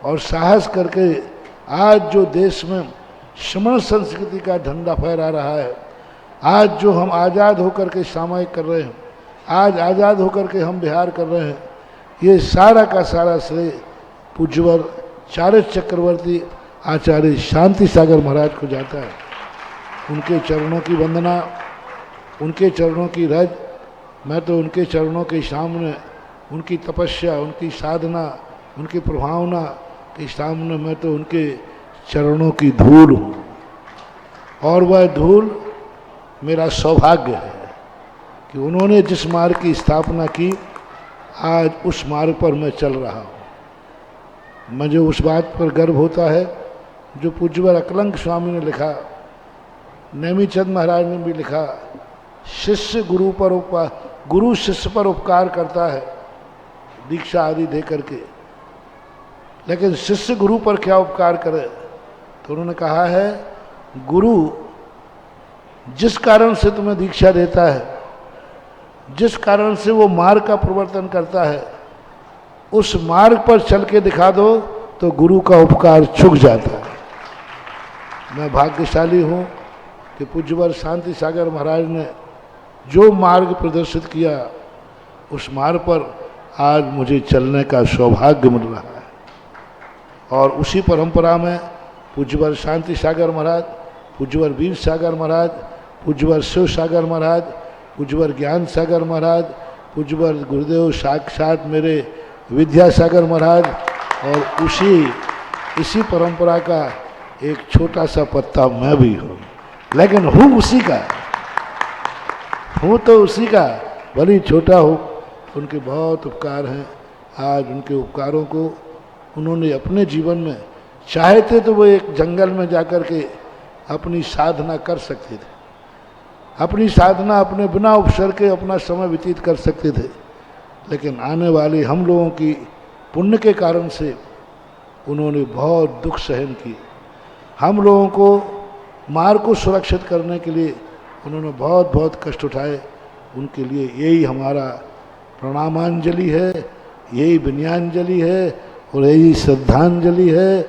और साहस करके आज जो देश में श्रमण संस्कृति का झंडा फहरा रहा है, आज जो हम आज़ाद होकर के सामायिक कर रहे हैं, आज आज़ाद होकर के हम बिहार कर रहे हैं, ये सारा का सारा श्रेय पूज्यवर चारज चक्रवर्ती आचार्य शांति सागर महाराज को जाता है। उनके चरणों की वंदना, उनके चरणों की रज, मैं तो उनके चरणों के सामने, उनकी तपस्या, उनकी साधना, उनकी प्रभावना के सामने मैं तो उनके चरणों की धूल हूँ। और वह धूल मेरा सौभाग्य है कि उन्होंने जिस मार्ग की स्थापना की, आज उस मार्ग पर मैं चल रहा हूँ। मुझे उस बात पर गर्व होता है जो पूज्यवर अकलंक स्वामी ने लिखा, नेमीचंद महाराज ने भी लिखा, शिष्य गुरु पर उपकार, गुरु शिष्य पर उपकार करता है दीक्षा आदि दे करके, लेकिन शिष्य गुरु पर क्या उपकार करे। तो उन्होंने कहा है, गुरु जिस कारण से तुम्हें दीक्षा देता है, जिस कारण से वो मार्ग का प्रवर्तन करता है, उस मार्ग पर चल के दिखा दो तो गुरु का उपकार चुक जाता है। मैं भाग्यशाली हूँ कि पूज्यवर शांति सागर महाराज ने जो मार्ग प्रदर्शित किया, उस मार्ग पर आज मुझे चलने का सौभाग्य मिल रहा है। और उसी परंपरा में पूज्यवर शांति सागर महाराज, पूज्यवर वीर सागर महाराज, पूज्यवर शिव सागर महाराज, पूज्यवर ज्ञान सागर महाराज, पूज्यवर गुरुदेव साक्षात मेरे विद्यासागर महाराज, और इसी परंपरा का एक छोटा सा पत्ता मैं भी हूँ, लेकिन हूँ उसी का, हूँ तो उसी का, भले ही छोटा हो। उनके बहुत उपकार हैं। आज उनके उपकारों को उन्होंने अपने जीवन में चाहे थे तो वो एक जंगल में जाकर के अपनी साधना कर सकते थे, अपनी साधना अपने बिना उपसर के अपना समय व्यतीत कर सकते थे, लेकिन आने वाले हम लोगों की पुण्य के कारण से उन्होंने बहुत दुख सहन किए। हम लोगों को मार्ग को सुरक्षित करने के लिए उन्होंने बहुत बहुत कष्ट उठाए। उनके लिए यही हमारा प्रणामांजलि है, यही विनयाञ्जलि है और यही श्रद्धांजलि है।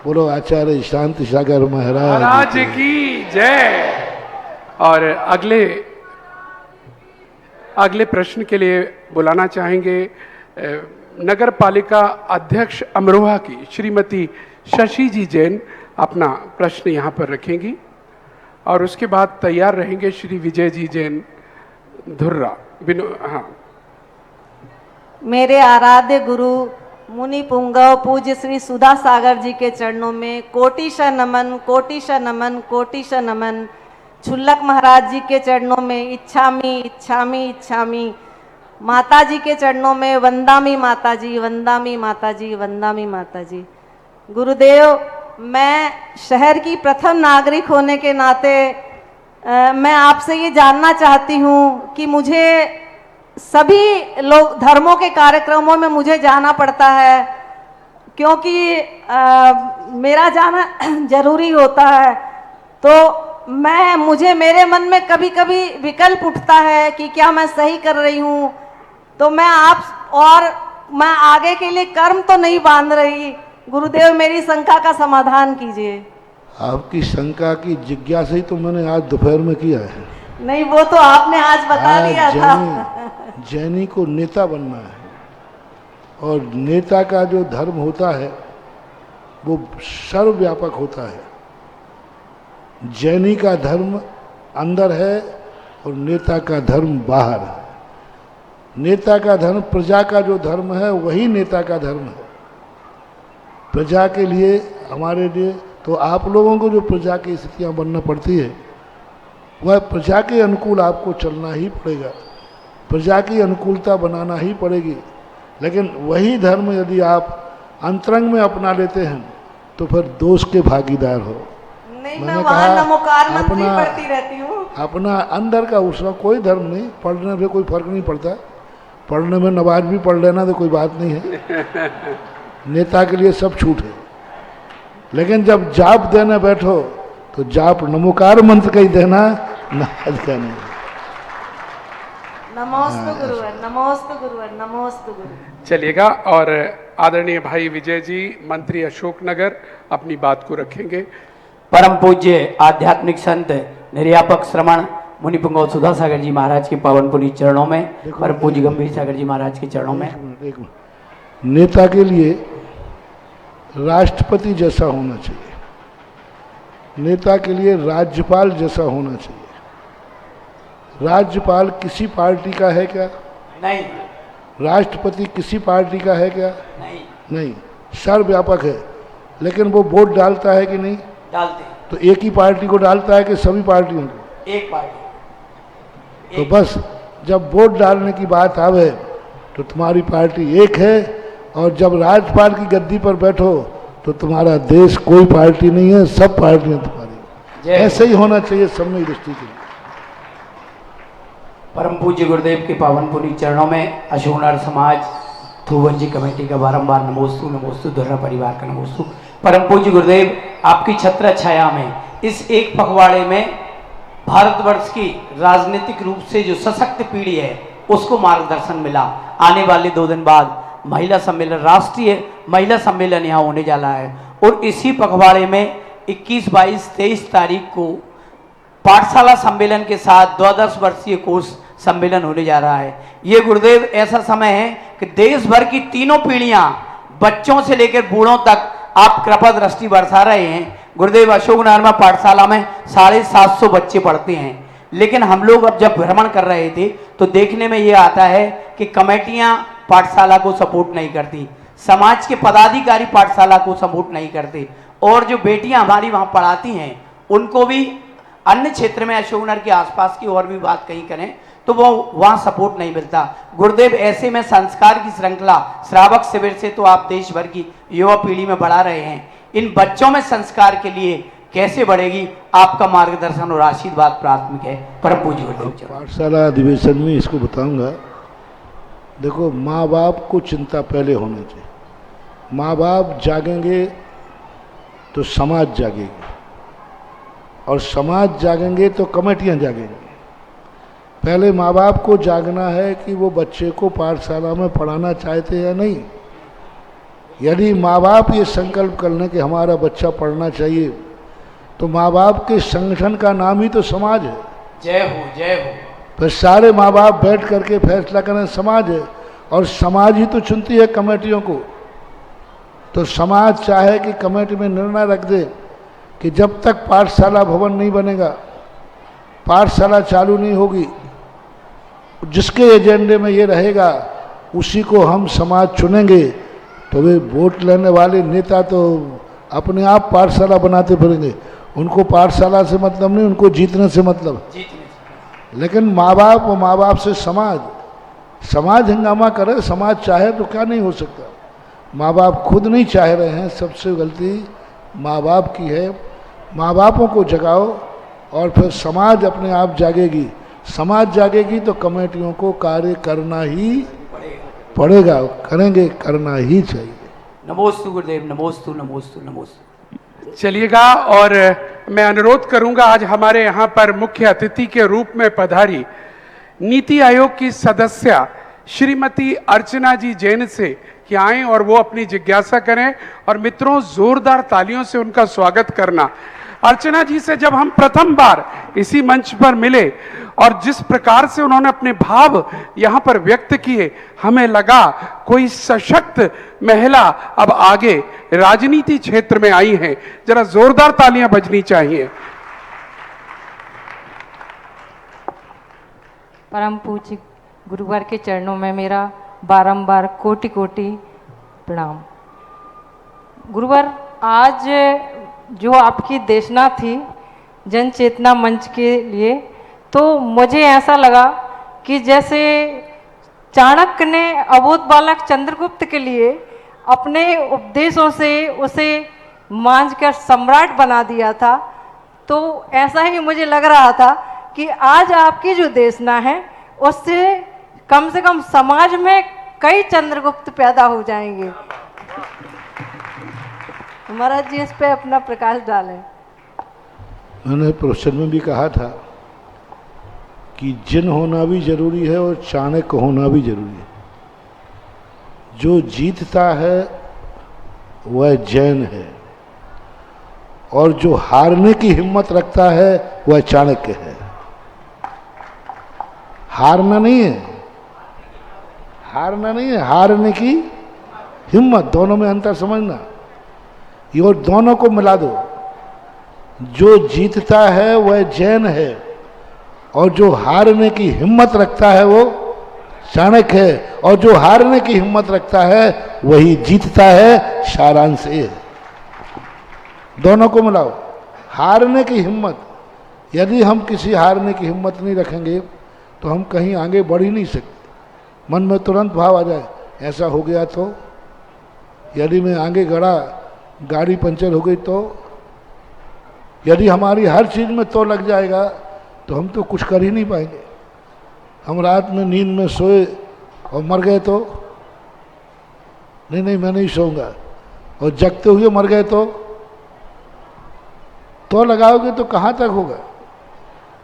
बोलो आचार्य शांति सागर महाराज की जय। और अगले प्रश्न के लिए बुलाना चाहेंगे नगर पालिका अध्यक्ष अमरोहा की श्रीमती शशि जी जैन अपना प्रश्न यहाँ पर रखेंगी, और उसके बाद तैयार रहेंगे श्री विजय जी जैन धुर्रा। हाँ, मेरे आराध्य गुरु मुनि पुंगव पूज्य श्री सुधा सागर जी के चरणों में कोटिश नमन, कोटिश नमन, कोटिश नमन। छुल्लक महाराज जी के चरणों में इच्छामी इच्छामी इच्छामी। माता जी के चरणों में वंदामी माता जी, वंदामी माता जी, वंदामी माता जी। गुरुदेव, मैं शहर की प्रथम नागरिक होने के नाते मैं आपसे ये जानना चाहती हूँ कि मुझे सभी लोग धर्मों के कार्यक्रमों में मुझे जाना पड़ता है, क्योंकि मेरा जाना जरूरी होता है। तो मुझे मेरे मन में कभी कभी विकल्प उठता है कि क्या मैं सही कर रही हूँ, तो मैं आगे के लिए कर्म तो नहीं बांध रही। गुरुदेव, मेरी शंका का समाधान कीजिए। आपकी शंका की जिज्ञासा ही तो मैंने आज दोपहर में किया है। नहीं, वो तो आपने आज बता दिया था। जैनी को नेता बनना है, और नेता का जो धर्म होता है वो सर्वव्यापक होता है। जैनी का धर्म अंदर है और नेता का धर्म बाहर है। नेता का धर्म, प्रजा का जो धर्म है वही नेता का धर्म है। प्रजा के लिए, हमारे लिए, तो आप लोगों को जो प्रजा की स्थितियाँ बनना पड़ती है वह प्रजा के अनुकूल आपको चलना ही पड़ेगा, प्रजा की अनुकूलता बनाना ही पड़ेगी। लेकिन वही धर्म यदि आप अंतरंग में अपना लेते हैं तो फिर दोष के भागीदार हो। नहीं, मैं कहा पढ़ती रहती हूँ। अपना अंदर का उसका कोई धर्म नहीं, पढ़ने से कोई फर्क नहीं पड़ता। पढ़ने में नमाज भी पढ़ लेना तो कोई बात नहीं है, नेता के लिए सब छूट है। लेकिन जब जाप देने बैठो तो जाप नमोकार मंत्र का ही देना, नमाज का नहीं। नमोस्तु गुरुवर, नमोस्तु गुरुवर, नमोस्तु गुरु। चलिएगा, और आदरणीय भाई विजय जी मंत्री अशोकनगर अपनी बात को रखेंगे। परम पूज्य आध्यात्मिक संत निर्यापक श्रमण मुनि पुंगव सुधा सागर जी महाराज के पावन पुनीत चरणों में, परम पूज्य गंभीर सागर जी महाराज के चरणों में। एक मिनट, नेता के लिए राष्ट्रपति जैसा होना चाहिए, नेता के लिए राज्यपाल जैसा होना चाहिए। राज्यपाल किसी पार्टी का है क्या? नहीं। राष्ट्रपति किसी पार्टी का है क्या? नहीं। सर्वव्यापक है। लेकिन वो वोट डालता है कि नहीं? डालते। तो एक ही पार्टी को डालता है कि सभी पार्टियों को? एक पार्टी। तो बस जब वोट डालने की बात आवे तो तुम्हारी पार्टी एक है, और जब राज्यपाल की गद्दी पर बैठो तो तुम्हारा देश कोई पार्टी नहीं है, सब पार्टियां तुम्हारी। ऐसे ही होना चाहिए समय दृष्टि के लिए। परम पूज्य गुरुदेव के पावन पुनीत चरणों में अशोकनगर समाज थूवंजी कमेटी का बारंबार नमोस्तु, नमोस्तु, धुर्रा परिवार का नमोस्तु। परम पूज्य गुरुदेव, आपकी छत्र छाया में इस एक पखवाड़े में भारतवर्ष की राजनीतिक रूप से जो सशक्त पीढ़ी है उसको मार्गदर्शन मिला। आने वाले 2 दिन बाद महिला सम्मेलन, राष्ट्रीय महिला सम्मेलन यहाँ होने जा रहा है, और इसी पखवाड़े में 21, 22, 23 तारीख को पाठशाला सम्मेलन के साथ 12 वर्षीय कोर्स सम्मेलन होने जा रहा है। ये गुरुदेव ऐसा समय है कि देश भर की तीनों पीढ़ियां, बच्चों से लेकर बूढ़ों तक आप कृपा दृष्टि बरसा रहे हैं। गुरुदेव अशोकनगर में पाठशाला में 750 बच्चे पढ़ते हैं, लेकिन हम लोग अब जब भ्रमण कर रहे थे तो देखने में ये आता है कि कमेटियां पाठशाला को सपोर्ट नहीं करती, समाज के पदाधिकारी पाठशाला को सपोर्ट नहीं करते, और जो बेटियां हमारी वहां पढ़ाती हैं उनको भी अन्य क्षेत्र में अशोकनगर के आसपास की और भी बात कहीं करें तो वो वहां सपोर्ट नहीं मिलता। गुरुदेव, ऐसे में संस्कार की श्रृंखला श्रावक शिविर से तो आप देश भर की युवा पीढ़ी में बढ़ा रहे हैं, इन बच्चों में संस्कार के लिए कैसे बढ़ेगी? आपका मार्गदर्शन और आशीर्वाद प्राथमिक है। परम पूज्य गुरुदेव। पाठशाला अधिवेशन में इसको बताऊंगा। देखो, माँ बाप को चिंता पहले होनी चाहिए। माँ बाप जागेंगे तो समाज जागेगी, और समाज जागेंगे तो कमेटियां जागेंगी। पहले माँ बाप को जागना है कि वो बच्चे को पाठशाला में पढ़ाना चाहते हैं या नहीं। यदि माँ बाप ये संकल्प कर लें कि हमारा बच्चा पढ़ना चाहिए, तो माँ बाप के संगठन का नाम ही तो समाज है। जय हो, जय हो। फिर सारे माँ बाप बैठ करके फैसला करें, समाज है, और समाज ही तो चुनती है कमेटियों को। तो समाज चाहे कि कमेटी में निर्णय रख दे कि जब तक पाठशाला भवन नहीं बनेगा, पाठशाला चालू नहीं होगी, जिसके एजेंडे में ये रहेगा उसी को हम समाज चुनेंगे। तो वे वोट लेने वाले नेता तो अपने आप पाठशाला बनाते फिरेंगे, उनको पाठशाला से मतलब नहीं, उनको जीतने से मतलब। लेकिन माँ बाप और माँ बाप से समाज, समाज हंगामा करे, समाज चाहे तो क्या नहीं हो सकता। माँ बाप खुद नहीं चाह रहे हैं, सबसे गलती माँ बाप की है। माँ बापों को जगाओ और फिर समाज अपने आप जागेगी। समाज जागेगी तो कमेटियों को कार्य करना ही पड़ेगा, करेंगे, करना ही चाहिए। नमोस्तु गुरुदेव, नमोस्तु नमोस्तु नमोस्तु। चलिएगा, और मैं अनुरोध करूंगा आज हमारे यहाँ पर मुख्य अतिथि के रूप में पधारी नीति आयोग की सदस्य श्रीमती अर्चना जी जैन से कि आएं और वो अपनी जिज्ञासा करें, और मित्रों जोरदार तालियों से उनका स्वागत करना। अर्चना जी से जब हम प्रथम बार इसी मंच पर मिले और जिस प्रकार से उन्होंने अपने भाव यहाँ पर व्यक्त किए, हमें लगा कोई सशक्त महिला अब आगे राजनीति क्षेत्र में आई है। जरा जोरदार तालियां बजनी चाहिए। परम पूज्य गुरुवर के चरणों में मेरा बारंबार कोटि कोटि प्रणाम। गुरुवर, आज जो आपकी देशना थी जन चेतना मंच के लिए, तो मुझे ऐसा लगा कि जैसे चाणक्य ने अबोध बालक चंद्रगुप्त के लिए अपने उपदेशों से उसे मांझकर सम्राट बना दिया था, तो ऐसा ही मुझे लग रहा था कि आज आपकी जो देशना है उससे कम से कम समाज में कई चंद्रगुप्त पैदा हो जाएंगे। महाराज जी इस पे अपना प्रकाश डालें। मैंने प्रवचन में भी कहा था कि जिन होना भी जरूरी है और चाणक्य होना भी जरूरी है। जो जीतता है वह जैन है, और जो हारने की हिम्मत रखता है वह चाणक्य है। हारना नहीं है, हारना नहीं है, हारने की हिम्मत, दोनों में अंतर समझना। ये दोनों को मिला दो। जो जीतता है वह जैन है, और जो हारने की हिम्मत रखता है वो चाणक्य है, और जो हारने की हिम्मत रखता है वही जीतता है। सारांश ये है, दोनों को मिलाओ। हारने की हिम्मत, यदि हम किसी हारने की हिम्मत नहीं रखेंगे तो हम कहीं आगे बढ़ ही नहीं सकते। मन में तुरंत भाव आ जाए ऐसा हो गया तो, यदि मैं आगे गड़ा गाड़ी पंचर हो गई तो, यदि हमारी हर चीज़ में तो लग जाएगा तो हम तो कुछ कर ही नहीं पाएंगे। हम रात में नींद में सोए और मर गए तो, नहीं मैं नहीं सोऊंगा, और जगते हुए मर गए तो लगाओगे तो कहाँ तक होगा।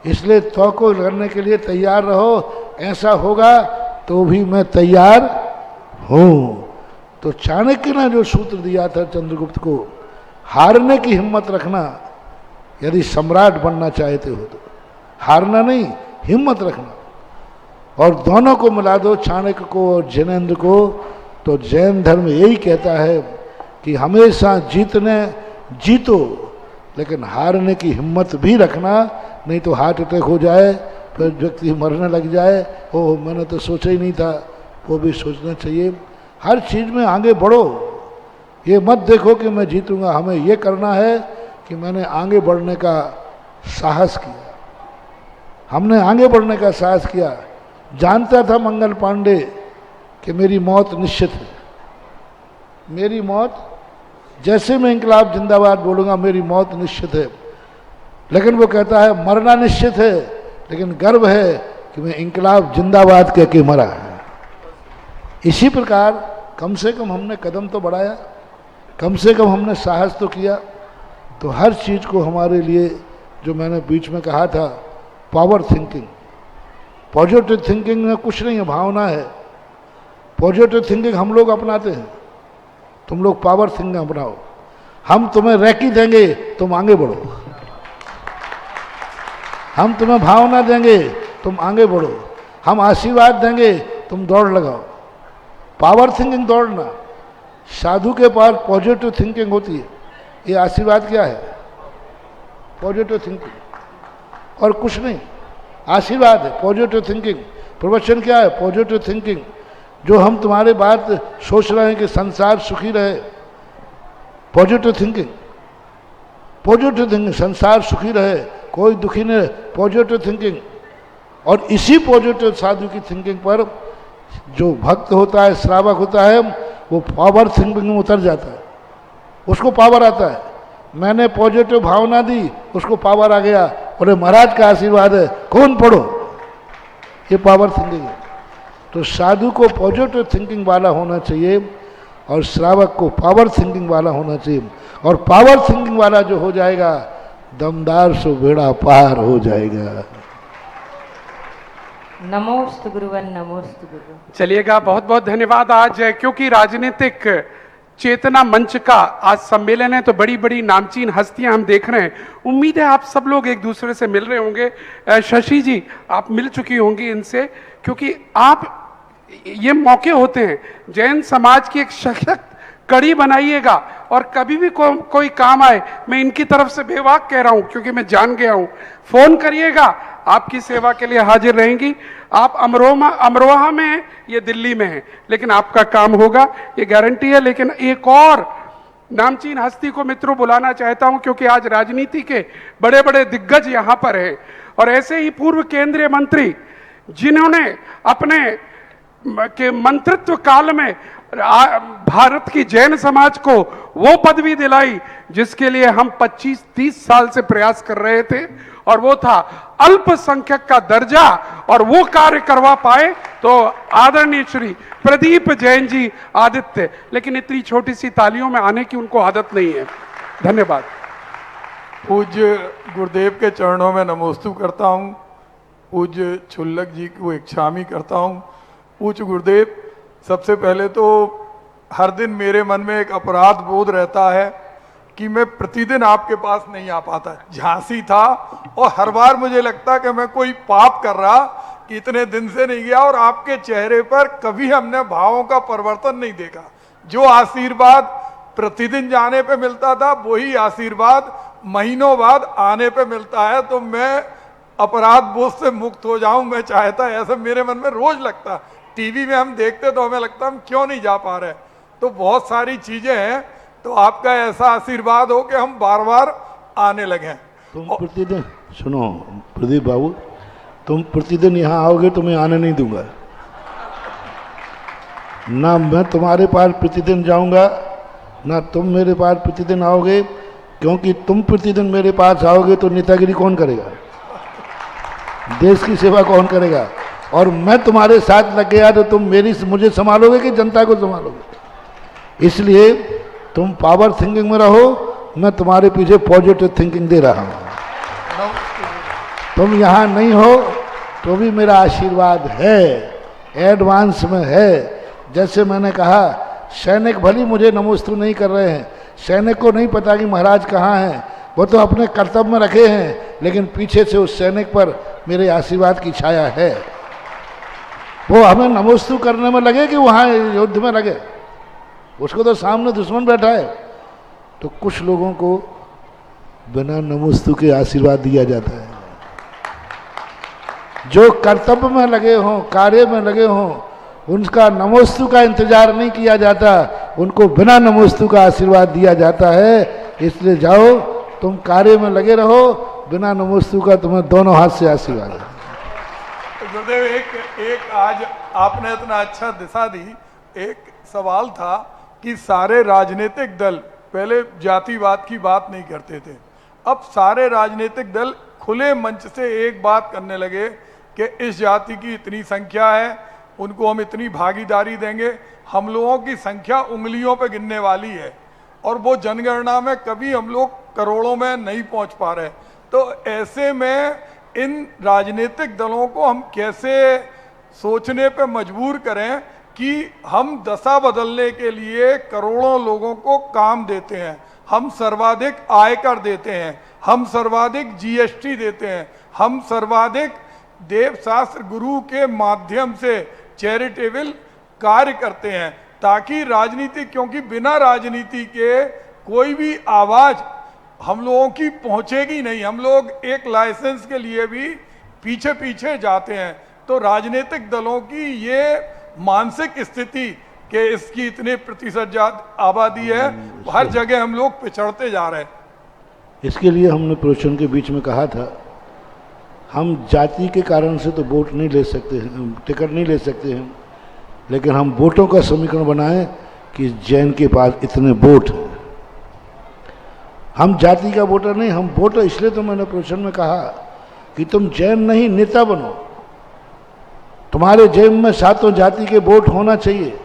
इसलिए तो को करने के लिए तैयार रहो। ऐसा होगा तो भी मैं तैयार हूँ। तो चाणक्य ने जो सूत्र दिया था चंद्रगुप्त को, हारने की हिम्मत रखना, यदि सम्राट बनना चाहते हो तो हारना नहीं, हिम्मत रखना, और दोनों को मिला दो, चाणक्य को और जैनेन्द्र को। तो जैन धर्म यही कहता है कि हमेशा जीतो, लेकिन हारने की हिम्मत भी रखना, नहीं तो हार्ट अटैक हो जाए, फिर व्यक्ति मरने लग जाए, ओ मैंने तो सोचा ही नहीं था, वो भी सोचना चाहिए। हर चीज़ में आगे बढ़ो, ये मत देखो कि मैं जीतूंगा, हमें ये करना है कि मैंने आगे बढ़ने का साहस किया। हमने आगे बढ़ने का साहस किया। जानता था मंगल पांडे कि मेरी मौत निश्चित है, मेरी मौत, जैसे मैं इंकलाब जिंदाबाद बोलूँगा मेरी मौत निश्चित है, लेकिन वो कहता है मरना निश्चित है, लेकिन गर्व है कि मैं इंकलाब जिंदाबाद कह के मरा है। इसी प्रकार कम से कम हमने कदम तो बढ़ाया, कम से कम हमने साहस तो किया। तो हर चीज़ को हमारे लिए, जो मैंने बीच में कहा था, पावर थिंकिंग, पॉजिटिव थिंकिंग में कुछ नहीं है, भावना है। पॉजिटिव थिंकिंग हम लोग अपनाते हैं, तुम लोग पावर थिंकिंग अपनाओ। हम तुम्हें रैकी देंगे, तुम आगे बढ़ो। हम तुम्हें भावना देंगे, तुम आगे बढ़ो। हम आशीर्वाद देंगे, तुम दौड़ लगाओ। पावर थिंकिंग दौड़ना, साधु के पास पॉजिटिव थिंकिंग होती है। ये आशीर्वाद क्या है? पॉजिटिव थिंकिंग, और कुछ नहीं, आशीर्वाद है पॉजिटिव थिंकिंग। प्रवचन क्या है? Positive thinking. जो हम तुम्हारे बात सोच रहे हैं कि संसार सुखी रहे, पॉजिटिव थिंकिंग, पॉजिटिव थिंकिंग, संसार सुखी रहे, कोई दुखी नहीं रहे, पॉजिटिव थिंकिंग। और इसी पॉजिटिव साधु की थिंकिंग पर जो भक्त होता है, श्रावक होता है, वो पावर थिंकिंग में उतर जाता है, उसको पावर आता है। मैंने पॉजिटिव भावना दी, उसको पावर आ गया, और महाराज का आशीर्वाद है, कौन पढ़ो, ये पावर थिंकिंग है। तो साधु को पॉजिटिव थिंकिंग वाला होना चाहिए, और श्रावक को पावर थिंकिंग वाला होना चाहिए। और पावर थिंकिंग वाला जो हो जाएगा, दमदार सो बेड़ा पार हो जाएगा। नमोस्तु गुरुवन, नमोस्तु गुरु। चलिएगा, बहुत बहुत धन्यवाद। आज क्योंकि राजनीतिक चेतना मंच का आज सम्मेलन है, तो बड़ी बड़ी नामचीन हस्तियां हम देख रहे हैं। उम्मीद है आप सब लोग एक दूसरे से मिल रहे होंगे। शशि जी, आप मिल चुकी होंगी इनसे, क्योंकि आप, ये मौके होते हैं, जैन समाज की एक सशक्त कड़ी बनाइएगा, और कभी भी कोई काम आए, मैं इनकी तरफ से बेवाक कह रहा हूं क्योंकि मैं जान गया हूं, फोन करिएगा, आपकी सेवा के लिए हाजिर रहेंगी। आप अमरोहा में हैं, ये दिल्ली में है, लेकिन आपका काम होगा, ये गारंटी है। लेकिन एक और नामचीन हस्ती को मित्रों बुलाना चाहता हूं, क्योंकि आज राजनीति के बड़े बड़े दिग्गज यहां पर हैं, और ऐसे ही पूर्व केंद्रीय मंत्री जिन्होंने अपने के मंत्रित्व काल में भारत की जैन समाज को वो पदवी दिलाई जिसके लिए हम 25-30 साल से प्रयास कर रहे थे, और वो था अल्पसंख्यक का दर्जा, और वो कार्य करवा पाए तो आदरणीय श्री प्रदीप जैन जी आदित्य। लेकिन इतनी छोटी सी तालियों में आने की उनको आदत नहीं है। धन्यवाद। पूज्य गुरुदेव के चरणों में नमोस्तु करता हूँ। पूज्य छुल्लक जी को इच्छामी करता हूँ। पूज्य गुरुदेव, सबसे पहले तो हर दिन मेरे मन में एक अपराध बोध रहता है कि मैं प्रतिदिन आपके पास नहीं आ पाता। झांसी था, और हर बार मुझे लगता कि मैं कोई पाप कर रहा कि इतने दिन से नहीं गया, और आपके चेहरे पर कभी हमने भावों का परिवर्तन नहीं देखा। जो आशीर्वाद प्रतिदिन जाने पे मिलता था, वही आशीर्वाद महीनों बाद आने पे मिलता है। तो मैं अपराध बोध से मुक्त हो जाऊं, मैं चाहता, ऐसा मेरे मन में रोज लगता। टीवी में हम देखते तो हमें लगता हम क्यों नहीं जा पा रहे। तो बहुत सारी चीजें हैं, तो आपका ऐसा आशीर्वाद हो कि हम बार बार आने लगे। तुम प्रतिदिन, सुनो प्रदीप बाबू, तुम प्रतिदिन यहाँ आओगे तो मैं आने नहीं दूंगा ना। मैं तुम्हारे पास प्रतिदिन जाऊंगा, ना तुम मेरे पास प्रतिदिन आओगे, क्योंकि तुम प्रतिदिन मेरे पास आओगे तो नेतागिरी कौन करेगा, देश की सेवा कौन करेगा। और मैं तुम्हारे साथ लग गया तो तुम मुझे संभालोगे कि जनता को संभालोगे। इसलिए तुम पावर थिंकिंग में रहो, मैं तुम्हारे पीछे पॉजिटिव थिंकिंग दे रहा हूँ। तुम यहाँ नहीं हो तो भी मेरा आशीर्वाद है, एडवांस में है। जैसे मैंने कहा, सैनिक भली मुझे नमोस्तु नहीं कर रहे हैं, सैनिक को नहीं पता कि महाराज कहाँ हैं, वो तो अपने कर्तव्य में रखे हैं, लेकिन पीछे से उस सैनिक पर मेरे आशीर्वाद की छाया है। वो हमें नमोस्तु करने में लगे कि वहाँ युद्ध में लगे। उसको तो सामने दुश्मन बैठा है। तो कुछ लोगों को बिना नमोस्तु के आशीर्वाद दिया जाता है। जो कर्तव्य में लगे हों, कार्य में लगे हों, उनका नमोस्तु का इंतजार नहीं किया जाता, उनको बिना नमोस्तु का आशीर्वाद दिया जाता है। इसलिए जाओ, तुम कार्य में लगे रहो, बिना नमोस्तु का तुम्हें दोनों हाथ से आशीर्वाद है। गुरुदेव, एक आज आपने इतना अच्छा दिशा दी। एक सवाल था कि सारे राजनीतिक दल पहले जातिवाद की बात नहीं करते थे, अब सारे राजनीतिक दल खुले मंच से एक बात करने लगे कि इस जाति की इतनी संख्या है, उनको हम इतनी भागीदारी देंगे। हम लोगों की संख्या उंगलियों पे गिनने वाली है और वो जनगणना में कभी हम लोग करोड़ों में नहीं पहुंच पा रहे। तो ऐसे में इन राजनीतिक दलों को हम कैसे सोचने पे मजबूर करें कि हम दशा बदलने के लिए करोड़ों लोगों को काम देते हैं, हम सर्वाधिक आयकर देते हैं, हम सर्वाधिक जीएसटी देते हैं, हम सर्वाधिक देवशास्त्र गुरु के माध्यम से चैरिटेबल कार्य करते हैं, ताकि राजनीति, क्योंकि बिना राजनीति के कोई भी आवाज हम लोगों की पहुंचेगी नहीं। हम लोग एक लाइसेंस के लिए भी पीछे पीछे जाते हैं। तो राजनीतिक दलों की ये मानसिक स्थिति कि इसकी इतने प्रतिशत आबादी है, हर जगह हम लोग पिछड़ते जा रहे हैं। इसके लिए हमने प्रवचन के बीच में कहा था, हम जाति के कारण से तो वोट नहीं ले सकते हैं, टिकट नहीं ले सकते हैं, लेकिन हम वोटों का समीकरण बनाएं कि जैन के पास इतने वोट हैं। हम जाति का वोटर नहीं, हम वोटर। इसलिए तो मैंने प्रवचन में कहा कि तुम जैन नहीं, नेता बनो। तुम्हारे जेब में सातों जाति के वोट होना चाहिए।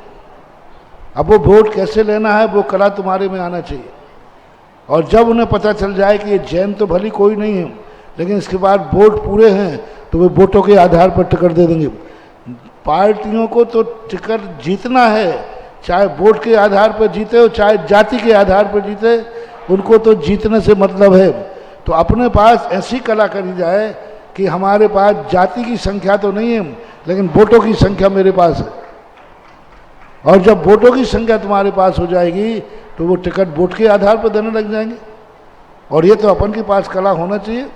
अब वो वोट कैसे लेना है, वो कला तुम्हारे में आना चाहिए। और जब उन्हें पता चल जाए कि ये जैन तो भली कोई नहीं है, लेकिन इसके बाद वोट पूरे हैं, तो वे वोटों के आधार पर टिकट दे देंगे। पार्टियों को तो टिकट जीतना है, चाहे वोट के आधार पर जीते हो, चाहे जाति के आधार पर जीते, उनको तो जीतने से मतलब है। तो अपने पास ऐसी कला करी जाए कि हमारे पास जाति की संख्या तो नहीं है, लेकिन वोटों की संख्या मेरे पास है। और जब वोटों की संख्या तुम्हारे पास हो जाएगी, तो वो टिकट वोट के आधार पर देने लग जाएंगे। और ये तो अपन के पास कला होना चाहिए।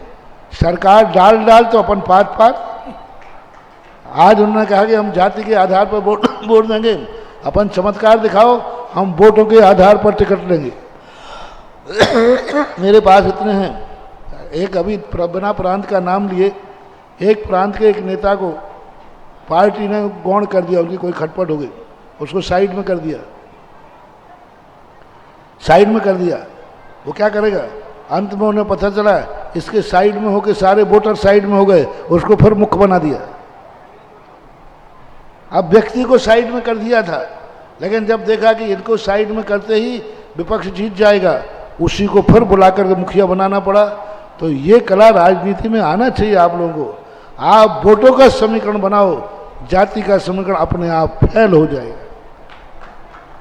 सरकार डाल तो अपन पात। आज उन्होंने कहा कि हम जाति के आधार पर वोट देंगे, अपन चमत्कार दिखाओ, हम वोटों के आधार पर टिकट लेंगे। मेरे पास इतने हैं। एक अभी बिना प्रांत का नाम लिए, एक प्रांत के एक नेता को पार्टी ने गौण कर दिया, उनकी कोई खटपट हो गई, उसको साइड में कर दिया। साइड में कर दिया, वो क्या करेगा? अंत में उन्हें पता चला इसके साइड में होके सारे वोटर साइड में हो गए, उसको फिर मुख्य बना दिया। अब व्यक्ति को साइड में कर दिया था, लेकिन जब देखा कि इनको साइड में करते ही विपक्ष जीत जाएगा, उसी को फिर बुलाकर के मुखिया बनाना पड़ा। तो ये कला राजनीति में आना चाहिए आप लोगों को। आप वोटों का समीकरण बनाओ, जाति का समीकरण अपने आप फैल हो जाएगा।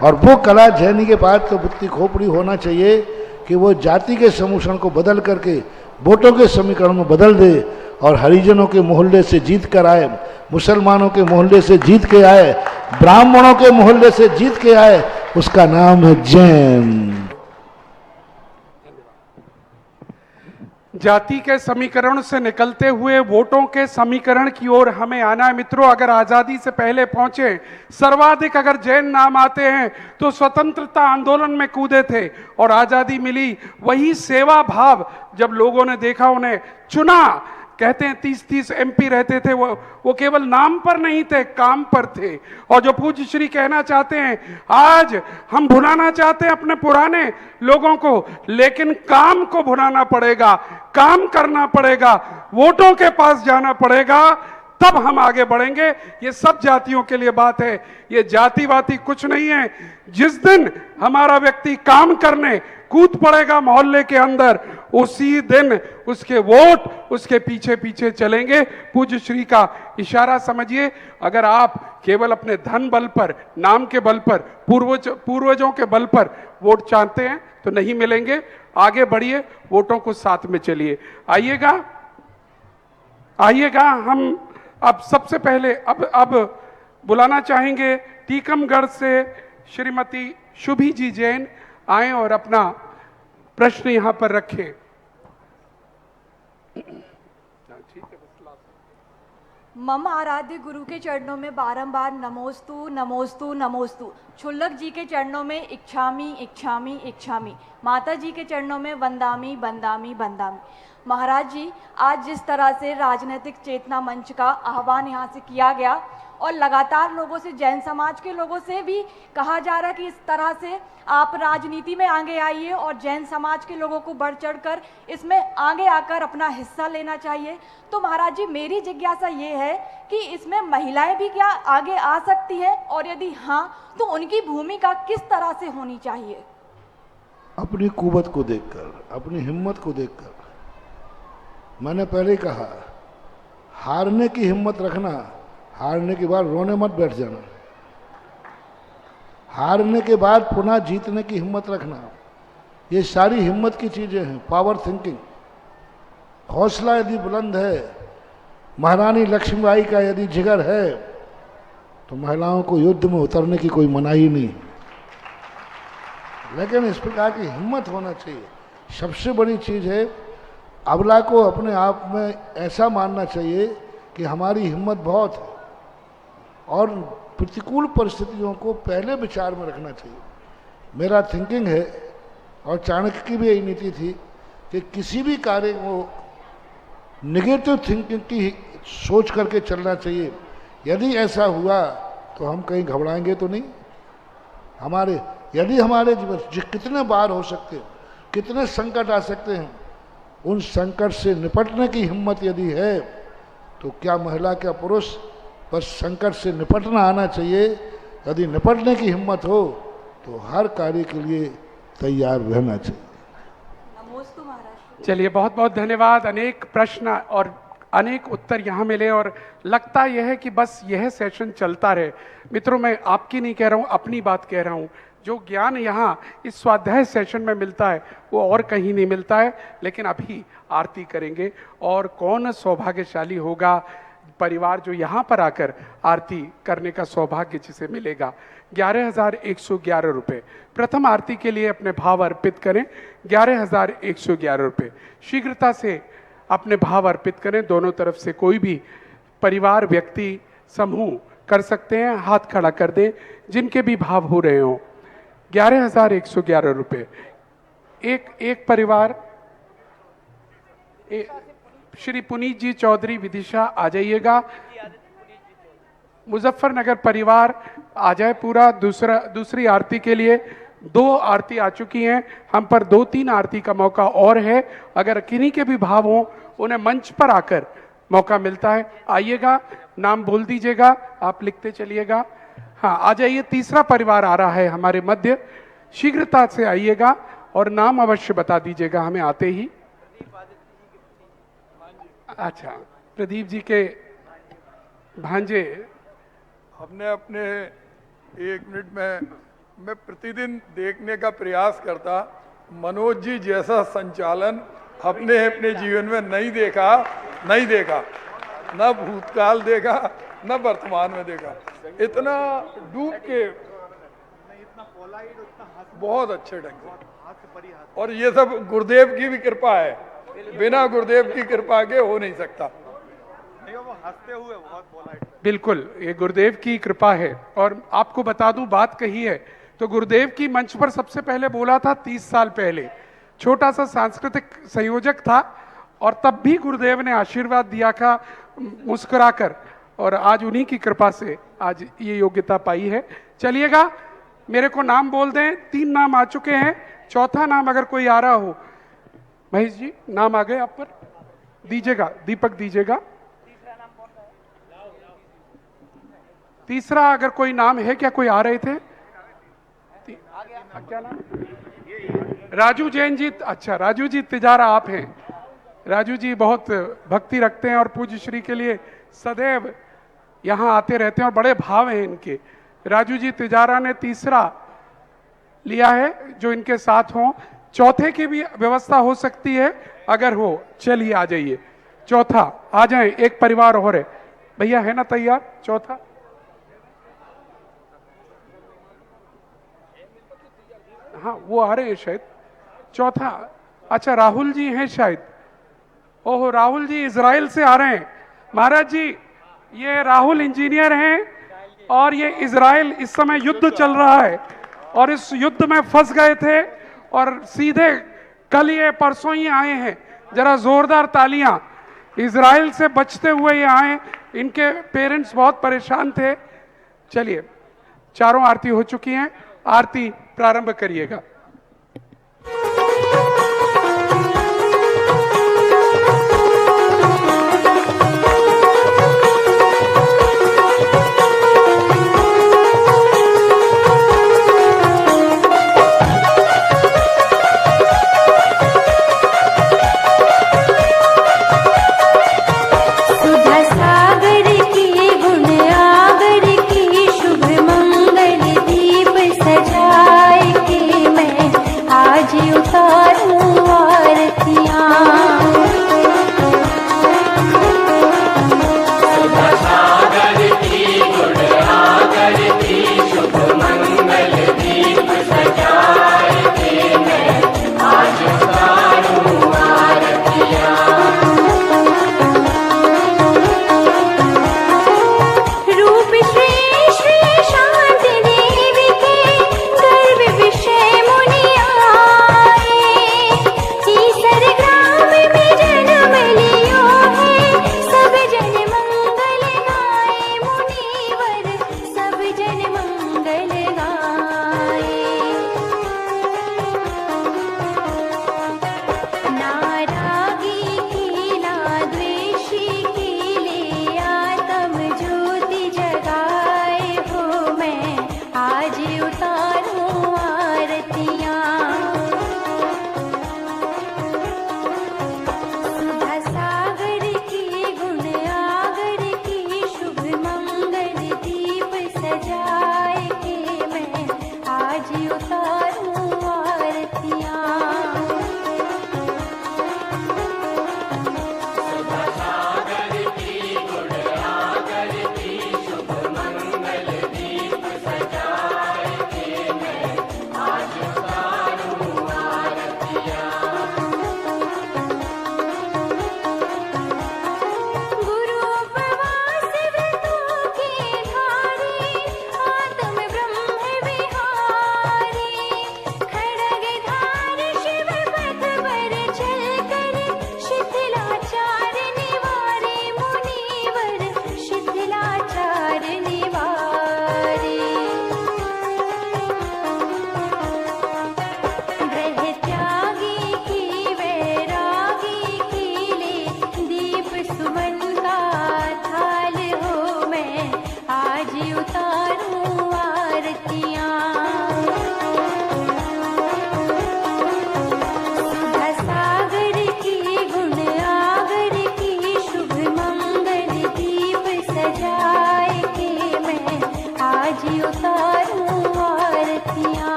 और वो कला जैनी के पास तो बुद्धि खोपड़ी होना चाहिए कि वो जाति के समीकरण को बदल करके वोटों के समीकरण में बदल दे, और हरिजनों के मोहल्ले से जीत कर आए, मुसलमानों के मोहल्ले से जीत के आए, ब्राह्मणों के मोहल्ले से जीत के आए, उसका नाम है जैन। जाति के समीकरण से निकलते हुए वोटों के समीकरण की ओर हमें आना है। मित्रों, अगर आजादी से पहले पहुंचे, सर्वाधिक अगर जैन नाम आते हैं तो स्वतंत्रता आंदोलन में कूदे थे और आजादी मिली। वही सेवा भाव जब लोगों ने देखा, उन्हें चुना। कहते हैं 30-30 एमपी रहते थे, वो केवल नाम पर नहीं थे, काम पर थे। और जो पूज्य श्री कहना चाहते हैं, आज हम भुलाना चाहते हैं अपने पुराने लोगों को, लेकिन काम को भुलाना पड़ेगा, काम करना पड़ेगा, वोटों के पास जाना पड़ेगा, तब हम आगे बढ़ेंगे। ये सब जातियों के लिए बात है, ये जातिवादी कुछ नहीं है। जिस दिन हमारा व्यक्ति काम करने कूद पड़ेगा मोहल्ले के अंदर, उसी दिन उसके वोट उसके पीछे पीछे चलेंगे। पूज्य श्री का इशारा समझिए। अगर आप केवल अपने धन बल पर, नाम के बल पर, पूर्वजों के बल पर वोट चाहते हैं तो नहीं मिलेंगे। आगे बढ़िए, वोटों को साथ में चलिए। आइएगा। हम अब सबसे पहले अब बुलाना चाहेंगे टीकमगढ़ से श्रीमती शुभी जी जैन आए और अपना प्रश्न यहां पर रखें। मम आराध्य गुरु के चरणों में बारंबार नमोस्तु नमोस्तु नमोस्तु। क्षुल्लक जी के चरणों में इच्छामी इच्छामी इच्छामी। माता जी के चरणों में वंदामी वंदामी वंदामी। महाराज जी, आज जिस तरह से राजनीतिक चेतना मंच का आह्वान यहाँ से किया गया और लगातार लोगों से, जैन समाज के लोगों से भी कहा जा रहा है कि इस तरह से आप राजनीति में आगे आइए और जैन समाज के लोगों को बढ़ चढ़कर इसमें आगे आकर अपना हिस्सा लेना चाहिए। तो महाराज जी, मेरी जिज्ञासा ये है कि इसमें महिलाएं भी क्या आगे आ सकती हैं, और यदि हाँ तो उनकी भूमिका किस तरह से होनी चाहिए? अपनी कुवत को देखकर, अपनी हिम्मत को देखकर। मैंने पहले कहा, हारने की हिम्मत रखना, हारने के बाद रोने मत बैठ जाना। हारने के बाद पुनः जीतने की हिम्मत रखना, ये सारी हिम्मत की चीजें हैं। पावर थिंकिंग, हौसला यदि बुलंद है, महारानी लक्ष्मीबाई का यदि जिगर है, तो महिलाओं को युद्ध में उतरने की कोई मनाही नहीं। लेकिन इस प्रकार की हिम्मत होना चाहिए। सबसे बड़ी चीज है, अबला को अपने आप में ऐसा मानना चाहिए कि हमारी हिम्मत बहुत है, और प्रतिकूल परिस्थितियों को पहले विचार में रखना चाहिए। मेरा थिंकिंग है, और चाणक्य की भी यही नीति थी, कि किसी भी कार्य को नेगेटिव थिंकिंग की सोच करके चलना चाहिए। यदि ऐसा हुआ तो हम कहीं घबराएंगे तो नहीं। यदि हमारे जीवन कितने बार हो सकते हैं, कितने संकट आ सकते हैं, उन संकट से निपटने की हिम्मत यदि है, तो क्या महिला क्या पुरुष, बस संकट से निपटना आना चाहिए। यदि निपटने की हिम्मत हो तो हर कार्य के लिए तैयार रहना चाहिए। नमोस्तु महाराज। चलिए, बहुत बहुत धन्यवाद। अनेक प्रश्न और अनेक उत्तर यहाँ मिले, और लगता यह है कि बस यह सेशन चलता रहे। मित्रों, मैं आपकी नहीं कह रहा हूँ, अपनी बात कह रहा हूँ। जो ज्ञान यहाँ इस स्वाध्याय सेशन में मिलता है वो और कहीं नहीं मिलता है। लेकिन अभी आरती करेंगे, और कौन सौभाग्यशाली होगा परिवार जो यहाँ पर आकर आरती करने का सौभाग्य जिसे मिलेगा। 11,111 रुपये। प्रथम आरती के लिए अपने भाव अर्पित करें, 11,111 रुपये। शीघ्रता से अपने भाव अर्पित करें। दोनों तरफ से कोई भी परिवार, व्यक्ति, समूह कर सकते हैं। हाथ खड़ा कर दें जिनके भी भाव हो रहे हों। 11,111 रुपये। एक परिवार, श्री पुनीत जी चौधरी विदिशा आ जाइएगा। मुजफ्फरनगर परिवार आ जाए पूरा। दूसरी आरती के लिए 2 आरती आ चुकी हैं, हम पर 2-3 आरती का मौका और है। अगर किन्हीं के भी भाव हों, उन्हें मंच पर आकर मौका मिलता है। आइएगा, नाम बोल दीजिएगा, आप लिखते चलिएगा। हाँ, आ जाइए। तीसरा परिवार आ रहा है हमारे मध्य, शीघ्रता से आइएगा और नाम अवश्य बता दीजिएगा हमें आते ही। अच्छा, प्रदीप जी के भांजे। हमने अपने 1 मिनट में मैं प्रतिदिन देखने का प्रयास करता। मनोज जी जैसा संचालन अपने जीवन में नहीं देखा, न भूतकाल देखा, न वर्तमान में देखा। इतना डूब के, बहुत अच्छे ढंग से। और ये सब गुरुदेव की भी कृपा है, बिना गुरुदेव की कृपा के हो नहीं सकता। हंसते हुए बहुत पोलाइट। बिल्कुल, ये गुरुदेव की कृपा है। और आपको बता दूं, बात कही है तो गुरुदेव की मंच पर सबसे पहले बोला था 30 साल पहले। छोटा सा सांस्कृतिक संयोजक था, और तब भी गुरुदेव ने आशीर्वाद दिया था मुस्कुराकर, और आज उन्हीं की कृपा से आज ये योग्यता पाई है। चलिएगा, मेरे को नाम बोल दें। 3 नाम आ चुके हैं, चौथा नाम अगर कोई आ रहा हो। महेश जी, नाम आ गए आप पर, दीजिएगा। दीपक दीजिएगा। तीसरा अगर कोई नाम है, क्या कोई आ रहे थे? क्या नाम? राजू जैन जी। अच्छा, राजू जी तिजारा आप हैं। राजू जी बहुत भक्ति रखते हैं और पूज्य श्री के लिए सदैव यहाँ आते रहते हैं और बड़े भाव हैं इनके। राजू जी तिजारा ने तीसरा लिया है, जो इनके साथ हों। चौथे की भी व्यवस्था हो सकती है अगर हो। चलिए, आ जाइए। चौथा आ जाए, एक परिवार और है। भैया है ना तैयार? चौथा हाँ वो आ रहे हैं शायद। चौथा, अच्छा राहुल जी हैं शायद। ओहो, राहुल जी इजराइल से आ रहे हैं। महाराज जी, ये राहुल इंजीनियर हैं और ये इजराइल, इस समय युद्ध चल रहा है और इस युद्ध में फंस गए थे और सीधे कल ये परसों ही आए हैं। जरा जोरदार तालियां। इजराइल से बचते हुए ये आए। इनके पेरेंट्स बहुत परेशान थे। चलिए, चारों आरती हो चुकी हैं, आरती प्रारंभ करिएगा।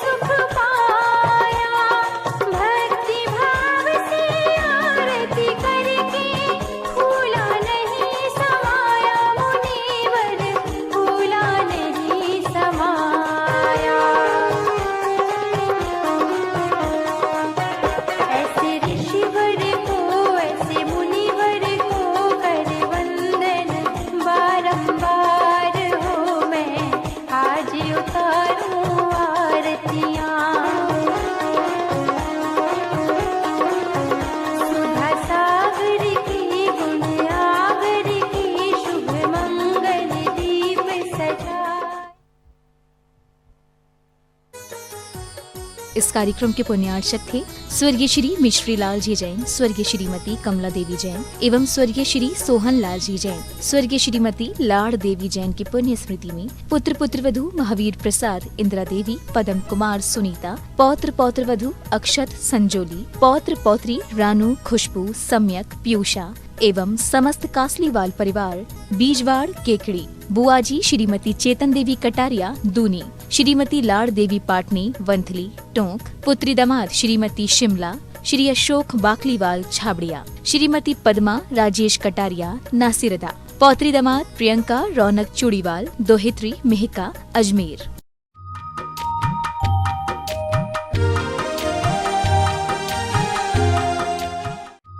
सुख पाया इस कार्यक्रम के पुण्यार्चक थे स्वर्गीय श्री मिश्री लाल जी जैन, स्वर्गीय श्रीमती कमला देवी जैन एवं स्वर्गीय श्री सोहन लाल जी जैन। स्वर्गीय श्रीमती लाड़ देवी जैन की पुण्य स्मृति में पुत्र पुत्रवधु महावीर प्रसाद, इंदिरा देवी, पदम कुमार, सुनीता, पौत्र पौत्रवधु अक्षत संजोली, पौत्र पौत्री रानू, खुशबू, सम्यक, पीयूषा एवं समस्त कासलीवाल परिवार, बीजवाड़, केकड़ी, बुआजी श्रीमती चेतन देवी कटारिया, दूनी, श्रीमती लाड़ देवी पाटनी, वंथली, टोंक, पुत्री दामाद श्रीमती शिमला, श्री अशोक बाकलीवाल छाबड़िया, श्रीमती पद्मा राजेश कटारिया, नासिरदा, पौत्री दामाद प्रियंका रौनक चूड़ीवाल, दोहित्री मेहका, अजमेर।